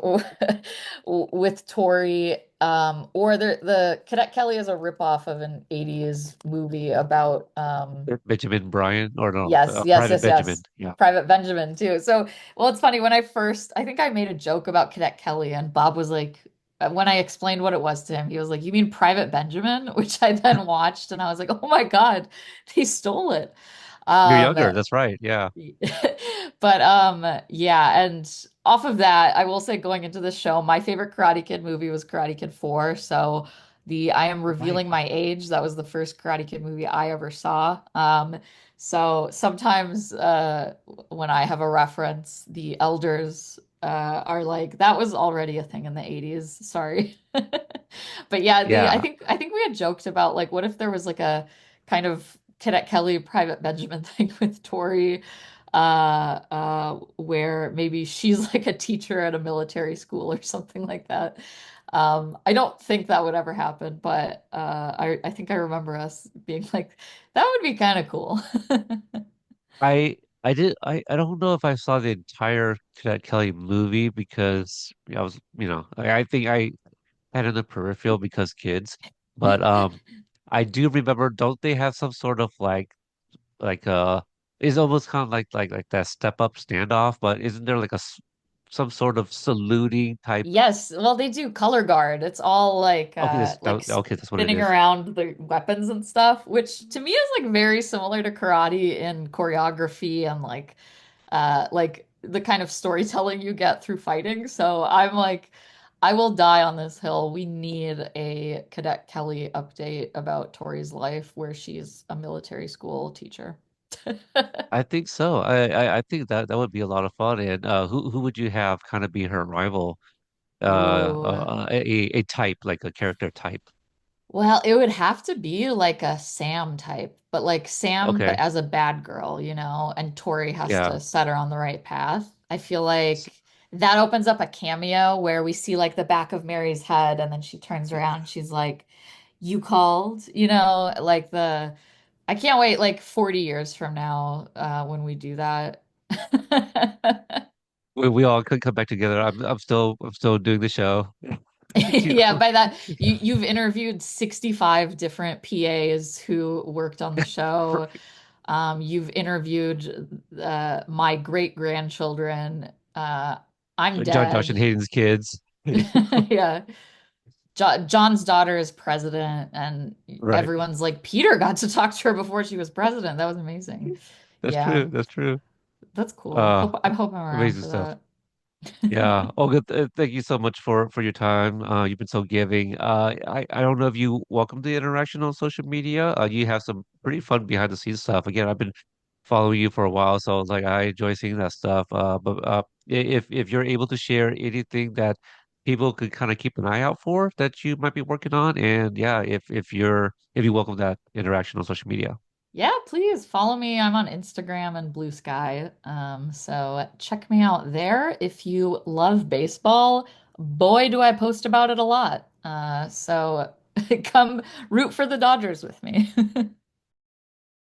with Tori. Or the Cadet Kelly is a ripoff of an 80s movie about Benjamin Bryan, or no, yes, yes, Private yes, Benjamin. yes. Yeah. Private Benjamin too. So, well, it's funny when I think I made a joke about Cadet Kelly, and Bob was like, when I explained what it was to him, he was like, "You mean Private Benjamin?" Which I then watched, and I was like, "Oh my God, they stole it." You're Um, younger. That's right. Yeah. but yeah, and off of that, I will say going into this show, my favorite Karate Kid movie was Karate Kid 4. So the I am Right. revealing my age, that was the first Karate Kid movie I ever saw. So sometimes when I have a reference, the elders are like, that was already a thing in the 80s. Sorry. But yeah, the Yeah. I think we had joked about like what if there was like a kind of Cadet Kelly Private Benjamin thing with Tori where maybe she's like a teacher at a military school or something like that. I don't think that would ever happen, but I think I remember us being like, that would be kind of cool. I don't know if I saw the entire Cadet Kelly movie because I was, I think I had in the peripheral because kids, but I do remember, don't they have some sort of like it's almost kind of like that step up standoff, but isn't there like some sort of saluting type? Yes, well, they do color guard. It's all Okay, like okay, that's what it spinning is. around the weapons and stuff, which to me is like very similar to karate in choreography and like the kind of storytelling you get through fighting. So I'm like, I will die on this hill. We need a Cadet Kelly update about Tori's life where she's a military school teacher. I think so. I think that would be a lot of fun. And who would you have kind of be her rival? Ooh. A type, like a character type. Well, it would have to be like a Sam type, but like Sam, but Okay. as a bad girl, and Tori has Yeah. to set her on the right path. I feel S- like that opens up a cameo where we see like the back of Mary's head and then she turns around and she's like, "You called?" Like I can't wait like 40 years from now when we do that. we all could come back together. I'm still doing the show. You Yeah, know? by that you've interviewed 65 different PAs who worked on the show. Right. You've interviewed my great grandchildren. I'm Josh and dead. Hayden's kids. Yeah. John's daughter is president, and Right. everyone's like, Peter got to talk to her before she was president. That was amazing. That's Yeah, true. That's true. that's cool. Uh, I hope I'm around Amazing for stuff. that. Yeah. Olga, thank you so much for your time. You've been so giving. I don't know if you welcome the interaction on social media. You have some pretty fun behind the scenes stuff. Again, I've been following you for a while, so like I enjoy seeing that stuff. But if you're able to share anything that people could kind of keep an eye out for that you might be working on, and yeah, if you welcome that interaction on social media. Yeah, please follow me. I'm on Instagram and Blue Sky. So check me out there. If you love baseball, boy, do I post about it a lot. So come root for the Dodgers with me.